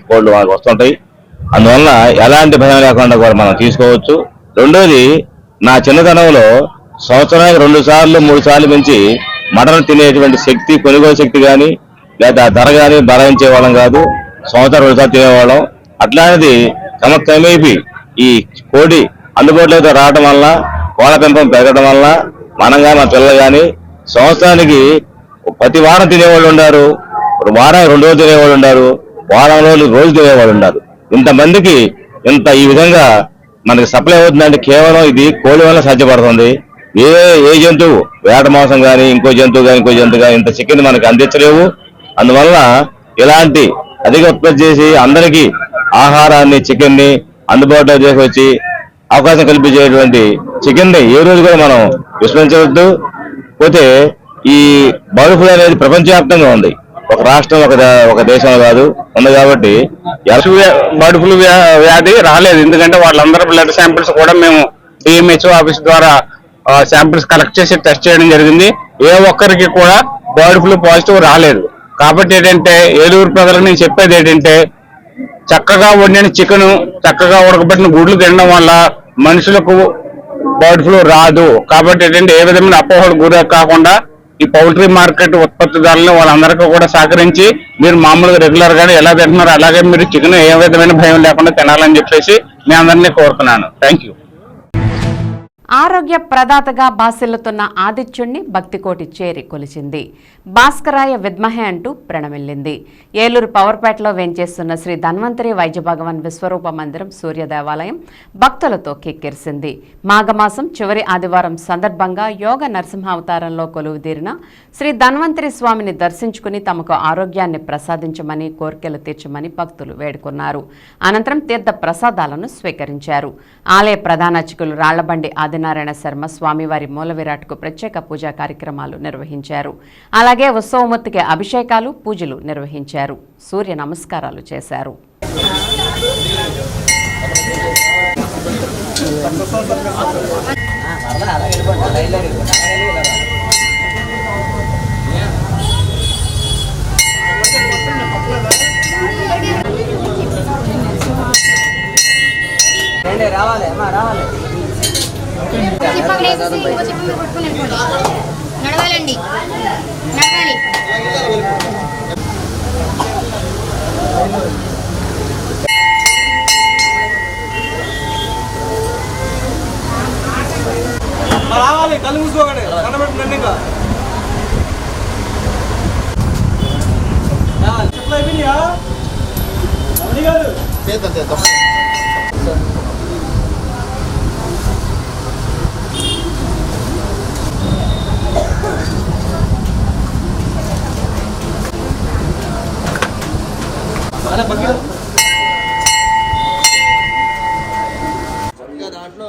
కోళ్ళు మనకు వస్తుంటాయి. అందువల్ల ఎలాంటి భయం లేకుండా కూడా మనం తీసుకోవచ్చు. రెండోది, నా చిన్నతనంలో సంవత్సరానికి 2 సార్లు 3 సార్లు మించి మటన్ తినేటువంటి శక్తి, కొనుగోలు శక్తి కానీ లేదా ధర కానీ భరించే వాళ్ళం కాదు. సంవత్సరం 2 సార్లు తినేవాళ్ళం. అట్లాంటిది క్రమక్రమేపీ ఈ కోడి అందుబాటులోకి రావడం వల్ల, కోళ్ళ పెంపకం పెరగడం వల్ల మనం కానీ మన పిల్లలు కానీ సంవత్సరానికి ప్రతి వారం తినేవాళ్ళు ఉన్నారు, వారానికి 2 రోజులు తినేవాళ్ళు ఉన్నారు, వారంలో రోజు తినేవాళ్ళు ఉన్నారు. ఇంతమందికి ఈ విధంగా మనకి సప్లై అవుతుందంటే కేవలం ఇది కోడి వల్ల సాధ్యపడుతుంది. ఏ జంతువు, వేట మాంసం కానీ ఇంకో జంతువు కానీ ఇంత చికెన్ మనకి అందించలేవు. అందువల్ల ఇలాంటి అధిక ఉత్పత్తి చేసి అందరికీ ఆహారాన్ని, చికెన్ ని అందుబాటులో తీసుకొచ్చి అవకాశం కల్పించేటువంటి చికెన్ ని ఏ రోజు కూడా మనం విస్మరించవద్దు. పోతే ఈ బర్డ్ ఫ్లూ అనేది ప్రపంచవ్యాప్తంగా ఉంది, ఒక రాష్ట్రం ఒక దేశంలో కాదు ఉంది. కాబట్టి బర్డ్ ఫ్లూ వ్యాధి రాలేదు, ఎందుకంటే వాళ్ళందరూ బ్లడ్ శాంపిల్స్ కూడా మేము డిఎంహెచ్ఓ ఆఫీస్ ద్వారా శాంపిల్స్ కలెక్ట్ చేసి టెస్ట్ చేయడం జరిగింది. ఏ ఒక్కరికి కూడా బర్డ్ ఫ్లూ పాజిటివ్ రాలేదు. కాబట్టి ఏంటంటే ఏలూరు ప్రజలకు నేను చెప్పేది ఏంటంటే, చక్కగా వండిన చికెన్, చక్కగా ఉడకబెట్టిన గుడ్లు తినడం వల్ల మనుషులకు బర్డ్ ఫ్లూ రాదు. కాబట్టి ఏంటంటే ఏ విధమైన అపోహలు గురి కాకుండా ఈ పౌల్ట్రీ మార్కెట్ ఉత్పత్తిదారులను వాళ్ళందరికీ కూడా సహకరించి మీరు మామూలుగా రెగ్యులర్ గానే ఎలా తింటున్నారో అలాగే మీరు చికెన్ ఏ విధమైన భయం లేకుండా తినాలని చెప్పేసి మీ అందరినీ కోరుతున్నాను. Thank you. ఆరోగ్య ప్రదాతగా బాసిల్లుతున్న ఆదిత్యుణ్ణి భక్తికోటి చేరి కొలిచింది. భాస్కరాయ విద్మహే అంటూ ప్రణమిల్లింది. ఏలూరు పవర్పేటలో వేంచేస్తున్న శ్రీ ధన్వంతరి వైద్య భగవాన్ విశ్వరూప మందిరం సూర్య దేవాలయం భక్తులతో కిక్కిరిసింది. మాఘమాసం చివరి ఆదివారం సందర్భంగా యోగ నరసింహావతారంలో కొలువుదీరిన శ్రీ ధన్వంతరి స్వామిని దర్శించుకుని తమకు ఆరోగ్యాన్ని ప్రసాదించమని, కోర్కెలు తీర్చమని భక్తులు వేడుకున్నారు. అనంతరం తీర్థ ప్రసాదాలను స్వీకరించారు. ఆలయ ప్రధాన అర్చకులు రాళ్లబండి ఆదినారాయణ శర్మ స్వామివారి మూల విరాట్కు ప్రత్యేక పూజా కార్యక్రమాలు నిర్వహించారు. అలాగే ఉత్సవమూర్తికి అభిషేకాలు, పూజలు నిర్వహించారు. సూర్య నమస్కారాలు చేశారు. నడవాలండి, నడవాలి. రావాలి, కళ్ళు మూసుకోకండి, కనబడుతుందండి. ఇంకా చెట్లు అయిపోయినాయా కాదు చేద్దాం. దాంట్లో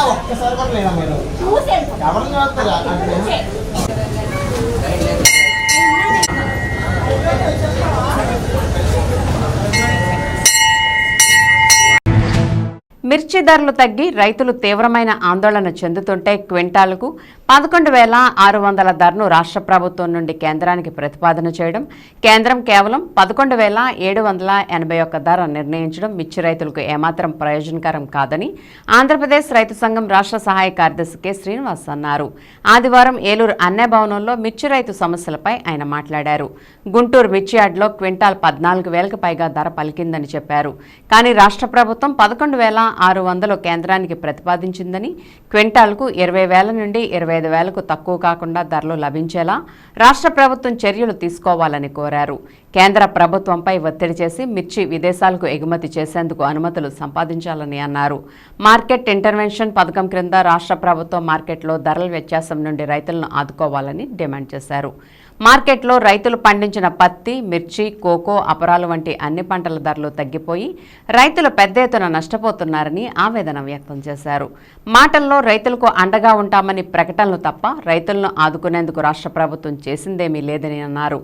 ఒక్కసారి కూడా లేదా మీరు ఎవరు చూస్తారా మిర్చి ధరలు తగ్గి రైతులు తీవ్రమైన ఆందోళన చెందుతుంటే క్వింటాలకు 11,600 ధరను రాష్ట్ర ప్రభుత్వం నుండి కేంద్రానికి ప్రతిపాదన చేయడం, కేంద్రం కేవలం 11,781 ధర నిర్ణయించడం మిర్చి రైతులకు ఏమాత్రం ప్రయోజనకరం కాదని ఆంధ్రప్రదేశ్ రైతు సంఘం రాష్ట్ర సహాయ కార్యదర్శి కె శ్రీనివాస్ అన్నారు. ఆదివారం ఏలూరు అన్నే భవనంలో మిర్చి రైతు సమస్యలపై ఆయన మాట్లాడారు. గుంటూరు మిర్చి యార్డులో క్వింటాల్ 14,000కు పైగా ధర పలికిందని చెప్పారు. కానీ రాష్ట్ర ప్రభుత్వం 11,600 కేంద్రానికి ప్రతిపాదించిందని, క్వింటాల్కు 20,000 నుండి 25,000కు తక్కువ కాకుండా ధరలు లభించేలా రాష్ట్ర ప్రభుత్వం చర్యలు తీసుకోవాలని కోరారు. కేంద్ర ప్రభుత్వంపై ఒత్తిడి చేసి మిర్చి విదేశాలకు ఎగుమతి చేసేందుకు అనుమతులు సంపాదించాలని అన్నారు. మార్కెట్ ఇంటర్వెన్షన్ పథకం క్రింద రాష్ట్ర ప్రభుత్వం మార్కెట్లో ధరల వ్యత్యాసం నుండి రైతులను ఆదుకోవాలని డిమాండ్ చేశారు. మార్కెట్లో రైతులు పండించిన పత్తి, మిర్చి, కోకో, అపరాలు వంటి అన్ని పంటల ధరలు తగ్గిపోయి రైతులు పెద్ద ఎత్తున నష్టపోతున్నారని ఆవేదన వ్యక్తం చేశారు. మాటల్లో రైతులకు అండగా ఉంటామని ప్రకటనలు తప్ప రైతులను ఆదుకునేందుకు రాష్ట్ర ప్రభుత్వం చేసిందేమీ లేదని అన్నారు.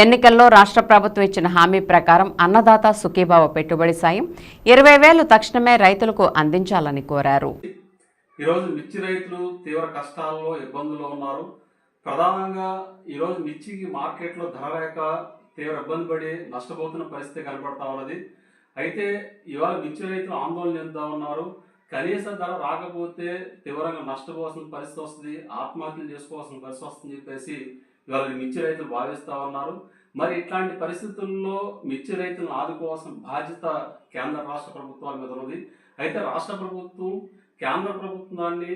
ఎన్నికల్లో రాష్ట్ర ప్రభుత్వం ఇచ్చిన హామీ ప్రకారం అన్నదాత సుఖీభావ పెట్టుబడి సాయం 20,000 తక్షణమే రైతులకు అందించాలని కోరారు. ఈరోజు మిర్చి రైతులు తీవ్ర కష్టాల్లో, ఇబ్బందుల్లో ఉన్నారు. ప్రధానంగా ఈరోజు మిర్చికి మార్కెట్లో ధర లేక తీవ్ర ఇబ్బంది పడి నష్టపోతున్న పరిస్థితి కనబడతా ఉన్నది. అయితే ఇవాళ మిర్చి రైతులు ఆందోళన చెందుతూ ఉన్నారు. కనీస ధర రాకపోతే తీవ్రంగా నష్టపోవాల్సిన పరిస్థితి వస్తుంది, ఆత్మహత్యలు చేసుకోవాల్సిన పరిస్థితి వస్తుందని చెప్పేసి ఇవాళ మిర్చి రైతులు భావిస్తూ ఉన్నారు. మరి ఇట్లాంటి పరిస్థితుల్లో మిర్చి రైతులను ఆదుకోవాల్సిన బాధ్యత కేంద్ర రాష్ట్ర ప్రభుత్వాల మీద ఉన్నది. అయితే రాష్ట్ర ప్రభుత్వం కేంద్ర ప్రభుత్వాన్ని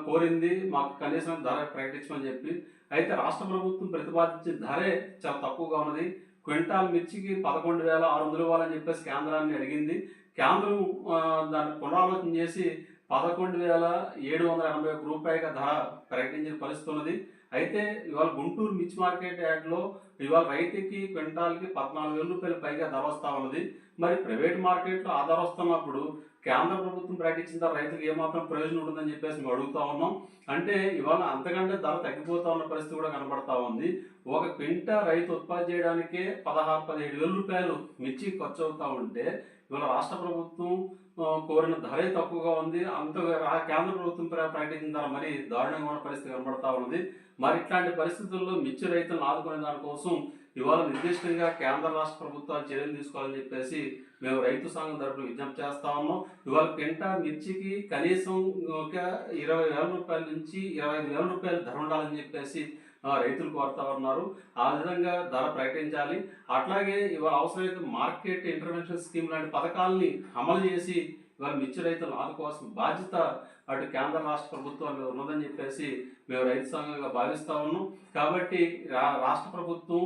కోరింది మాకు కనీసం ధర ప్రకటించమని చెప్పి. అయితే రాష్ట్ర ప్రభుత్వం ప్రతిపాదించిన ధరే చాలా తక్కువగా ఉన్నది. క్వింటాల్ మిర్చికి 11,600 ఇవ్వాలని చెప్పేసి కేంద్రాన్ని అడిగింది. కేంద్రం దాన్ని పునరాలోచన చేసి 11,781 రూపాయలుగా ధర ప్రకటించిన పరిస్థితి ఉన్నది. అయితే ఇవాళ గుంటూరు మిర్చి మార్కెట్ యార్డ్లో ఇవాళ రైతుకి క్వింటాల్కి 14,000 రూపాయలు పైగా ధర వస్తూ ఉన్నది. మరి ప్రైవేట్ మార్కెట్లో ఆ ధర వస్తున్నప్పుడు కేంద్ర ప్రభుత్వం ప్రకటించిన ధర రైతులకు ఏమాత్రం ప్రయోజనం ఉంటుందని చెప్పేసి మేము అడుగుతా ఉన్నాం. అంటే ఇవాళ అంతకంటే ధర తగ్గిపోతా ఉన్న పరిస్థితి కూడా కనబడతా ఉంది. ఒక క్వింటా రైతు ఉత్పత్తి చేయడానికే 16,000-17,000 రూపాయలు మిర్చి ఖర్చు అవుతా ఉంటే ఇవాళ రాష్ట్ర ప్రభుత్వం కోరిన ధరే తక్కువగా ఉంది. అంత కేంద్ర ప్రభుత్వం ప్రకటించిన ధర మరి దారుణంగా ఉన్న పరిస్థితి కనబడతా ఉన్నది. మరి ఇట్లాంటి పరిస్థితుల్లో మిర్చి రైతులను ఆదుకునే దానికోసం ఇవాళ నిర్దిష్టంగా కేంద్ర రాష్ట్ర ప్రభుత్వాలు చర్యలు తీసుకోవాలని చెప్పేసి మేము రైతు సంఘం తరపున విజ్ఞప్తి చేస్తా ఉన్నాం. ఇవాళ క్వింటా మిర్చికి కనీసం ఒక 20,000 రూపాయల నుంచి 25,000 రూపాయలు ధర ఉండాలని చెప్పేసి రైతులు కోరుతా ఉన్నారు. ఆ విధంగా ధర ప్రకటించాలి. అట్లాగే ఇవాళ అవసరమైతే మార్కెట్ ఇంటర్వెన్షన్ స్కీమ్ లాంటి పథకాలని అమలు చేసి ఇవాళ మిర్చి రైతులను ఆదుకోవాల్సిన బాధ్యత అటు కేంద్ర రాష్ట్ర ప్రభుత్వాలు ఉన్నదని చెప్పేసి మేము రైతు సంఘంగా భావిస్తా ఉన్నాం. కాబట్టి రాష్ట్ర ప్రభుత్వం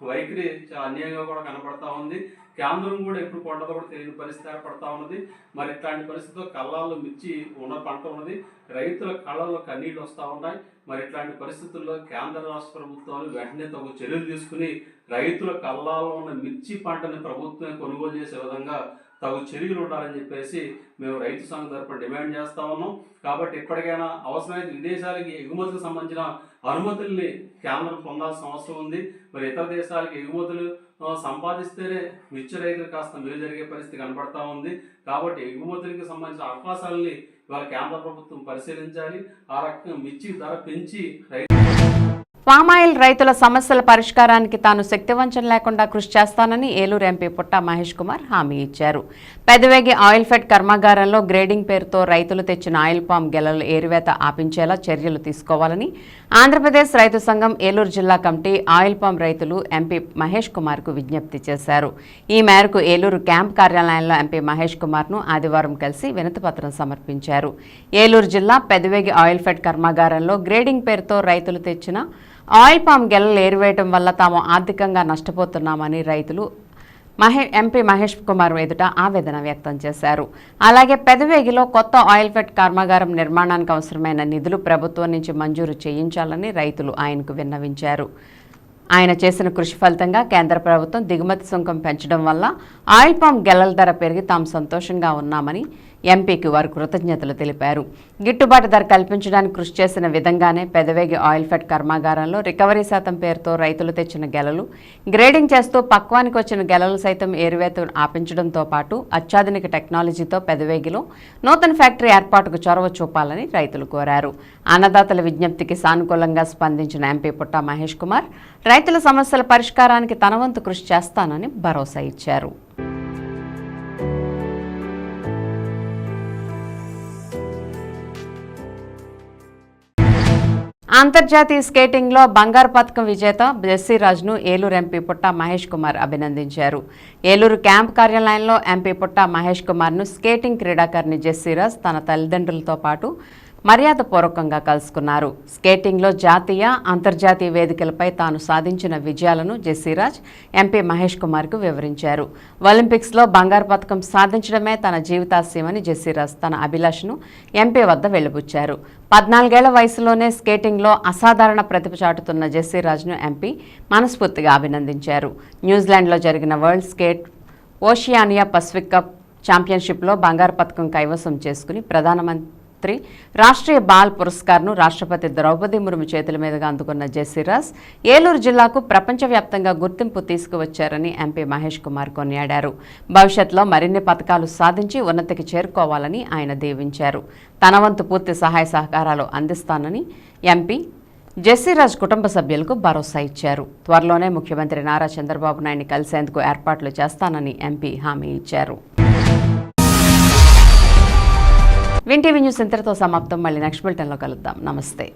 వైఖరి చాలా అన్యాయంగా కూడా కనబడతా ఉంది. కేంద్రం కూడా ఎప్పుడు కొండదో కూడా తెలియని పరిస్థితి ఏర్పడతా ఉన్నది. మరి ఇట్లాంటి పరిస్థితిలో కళ్ళాల్లో మిర్చి ఉన్న పంట ఉన్నది, రైతుల కళ్ళల్లో కన్నీళ్ళు వస్తూ ఉన్నాయి. మరి ఇట్లాంటి పరిస్థితుల్లో కేంద్ర రాష్ట్ర ప్రభుత్వాలు వెంటనే తగు చర్యలు తీసుకుని రైతుల కళ్ళాల్లో ఉన్న మిర్చి పంటని ప్రభుత్వం కొనుగోలు చేసే విధంగా తగు చర్యలు ఉండాలని చెప్పేసి మేము రైతు సంఘం తరపున డిమాండ్ చేస్తా ఉన్నాం. కాబట్టి ఇప్పటికైనా అవసరమైన విదేశాలకి ఎగుమతులకు సంబంధించిన అనుమతుల్ని కేంద్రం పొందాల్సిన అవసరం ఉంది. మరి ఇతర దేశాలకి ఎగుమతులు సంపాదిస్తేనే మిర్చి రైతులు కాస్త మేలు జరిగే పరిస్థితి కనబడతా ఉంది. కాబట్టి ఎగుమతులకు సంబంధించిన అవకాశాలని ఇవాళ కేంద్ర ప్రభుత్వం పరిశీలించాలి. ఆ రకంగా మిర్చి ధర పెంచి పామాయిల్ రైతుల సమస్యల పరిష్కారానికి తాను శక్తివంచన లేకుండా కృషి చేస్తానని ఏలూరు ఎంపీ పుట్టా మహేష్ కుమార్ హామీ ఇచ్చారు. పెదవేగి ఆయిల్ ఫెడ్ కర్మాగారంలో గ్రేడింగ్ పేరుతో రైతులు తెచ్చిన ఆయిల్ పామ్ గెలలు ఏరివేత ఆపించేలా చర్యలు తీసుకోవాలని ఆంధ్రప్రదేశ్ రైతు సంఘం ఏలూరు జిల్లా కమిటీ ఆయిల్ పామ్ రైతులు ఎంపీ మహేష్ కుమార్కు విజ్ఞప్తి చేశారు. ఈ మేరకు ఏలూరు క్యాంప్ కార్యాలయంలో ఎంపీ మహేష్ కుమార్ను ఆదివారం కలిసి వినతిపత్రం సమర్పించారు. ఏలూరు జిల్లా పెదవేగి ఆయిల్ ఫెడ్ కర్మాగారంలో గ్రేడింగ్ పేరుతో రైతులు తెచ్చిన ఆయిల్ పామ్ గెలలు ఏరివేయడం వల్ల తాము ఆర్థికంగా నష్టపోతున్నామని రైతులు ఎంపీ మహేష్ కుమార్ ఎదుట ఆవేదన వ్యక్తం చేశారు. అలాగే పెదవేగిలో కొత్త ఆయిల్ ఫెడ్ కర్మాగారం నిర్మాణానికి అవసరమైన నిధులు ప్రభుత్వం నుంచి మంజూరు చేయించాలని రైతులు ఆయనకు విన్నవించారు. ఆయన చేసిన కృషి ఫలితంగా కేంద్ర ప్రభుత్వం దిగుమతి సుంకం పెంచడం వల్ల ఆయిల్ పామ్ గెలల ధర పెరిగి తాము సంతోషంగా ఉన్నామని ఎంపీకి వారు కృతజ్ఞతలు తెలిపారు. గిట్టుబాటు ధర కల్పించడానికి కృషి చేసిన విధంగానే పెదవేగి ఆయిల్ ఫెడ్ కర్మాగారంలో రికవరీ శాతం పేరుతో రైతులు తెచ్చిన గెలలు గ్రేడింగ్ చేస్తూ పక్వానికి వచ్చిన గెలలు సైతం ఏరివేత ఆపించడంతో పాటు అత్యాధునిక టెక్నాలజీతో పెదవేగిలో నూతన ఫ్యాక్టరీ ఏర్పాటుకు చొరవ చూపాలని రైతులు కోరారు. అన్నదాతల విజ్ఞప్తికి సానుకూలంగా స్పందించిన ఎంపీ పుట్టా మహేష్ కుమార్ రైతుల సమస్యల పరిష్కారానికి తన వంతు కృషి చేస్తానని భరోసా ఇచ్చారు. అంతర్జాతీయ స్కేటింగ్లో బంగారు పథకం విజేత జెస్సీరాజ్ను ఏలూరు ఎంపీ పుట్టా మహేష్ కుమార్ అభినందించారు. ఏలూరు క్యాంప్ కార్యాలయంలో ఎంపీ పుట్టా మహేష్ కుమార్ను స్కేటింగ్ క్రీడాకారిణి జెస్సీరాజ్ తన తల్లిదండ్రులతో పాటు మర్యాదపూర్వకంగా కలుసుకున్నారు. స్కేటింగ్లో జాతీయ అంతర్జాతీయ వేదికలపై తాను సాధించిన విజయాలను జెస్సీరాజ్ ఎంపీ మహేష్ కుమార్కు వివరించారు. ఒలింపిక్స్లో బంగారు పథకం సాధించడమే తన జీవితాశయమని జెస్సీరాజ్ తన అభిలాషను ఎంపీ వద్ద వెలిబుచ్చారు. 14 ఏళ్ల వయసులోనే స్కేటింగ్లో అసాధారణ ప్రతిభ చాటుతున్న జెస్సీరాజ్ను ఎంపీ మనస్ఫూర్తిగా అభినందించారు. న్యూజిలాండ్లో జరిగిన world skate Oceania Pacific cup ఛాంపియన్షిప్లో బంగారు పథకం కైవసం చేసుకుని ప్రధానమంత్రి రాష్ట్రీయ బాల్ పురస్కార్ను రాష్ట్రపతి ద్రౌపది ముర్ము చేతుల మీదుగా అందుకున్న జెస్సీరాజ్ ఏలూరు జిల్లాకు ప్రపంచవ్యాప్తంగా గుర్తింపు తీసుకువచ్చారని ఎంపీ మహేష్ కుమార్ కొనియాడారు. భవిష్యత్తులో మరిన్ని పథకాలు సాధించి ఉన్నతికి చేరుకోవాలని ఆయన దీవించారు. తన వంతు పూర్తి సహాయ సహకారాలు అందిస్తానని ఎంపీ జెస్సీరాజ్ కుటుంబ సభ్యులకు భరోసా ఇచ్చారు. త్వరలోనే ముఖ్యమంత్రి నారా చంద్రబాబు నాయుడిని కలిసేందుకు ఏర్పాట్లు చేస్తానని ఎంపీ హామీ ఇచ్చారు. విన్ టీవీ న్యూస్ ఇంతటితో సమాప్తం. మళ్ళీ నెక్స్ట్ బులెటిన్లో కలుద్దాం. నమస్తే.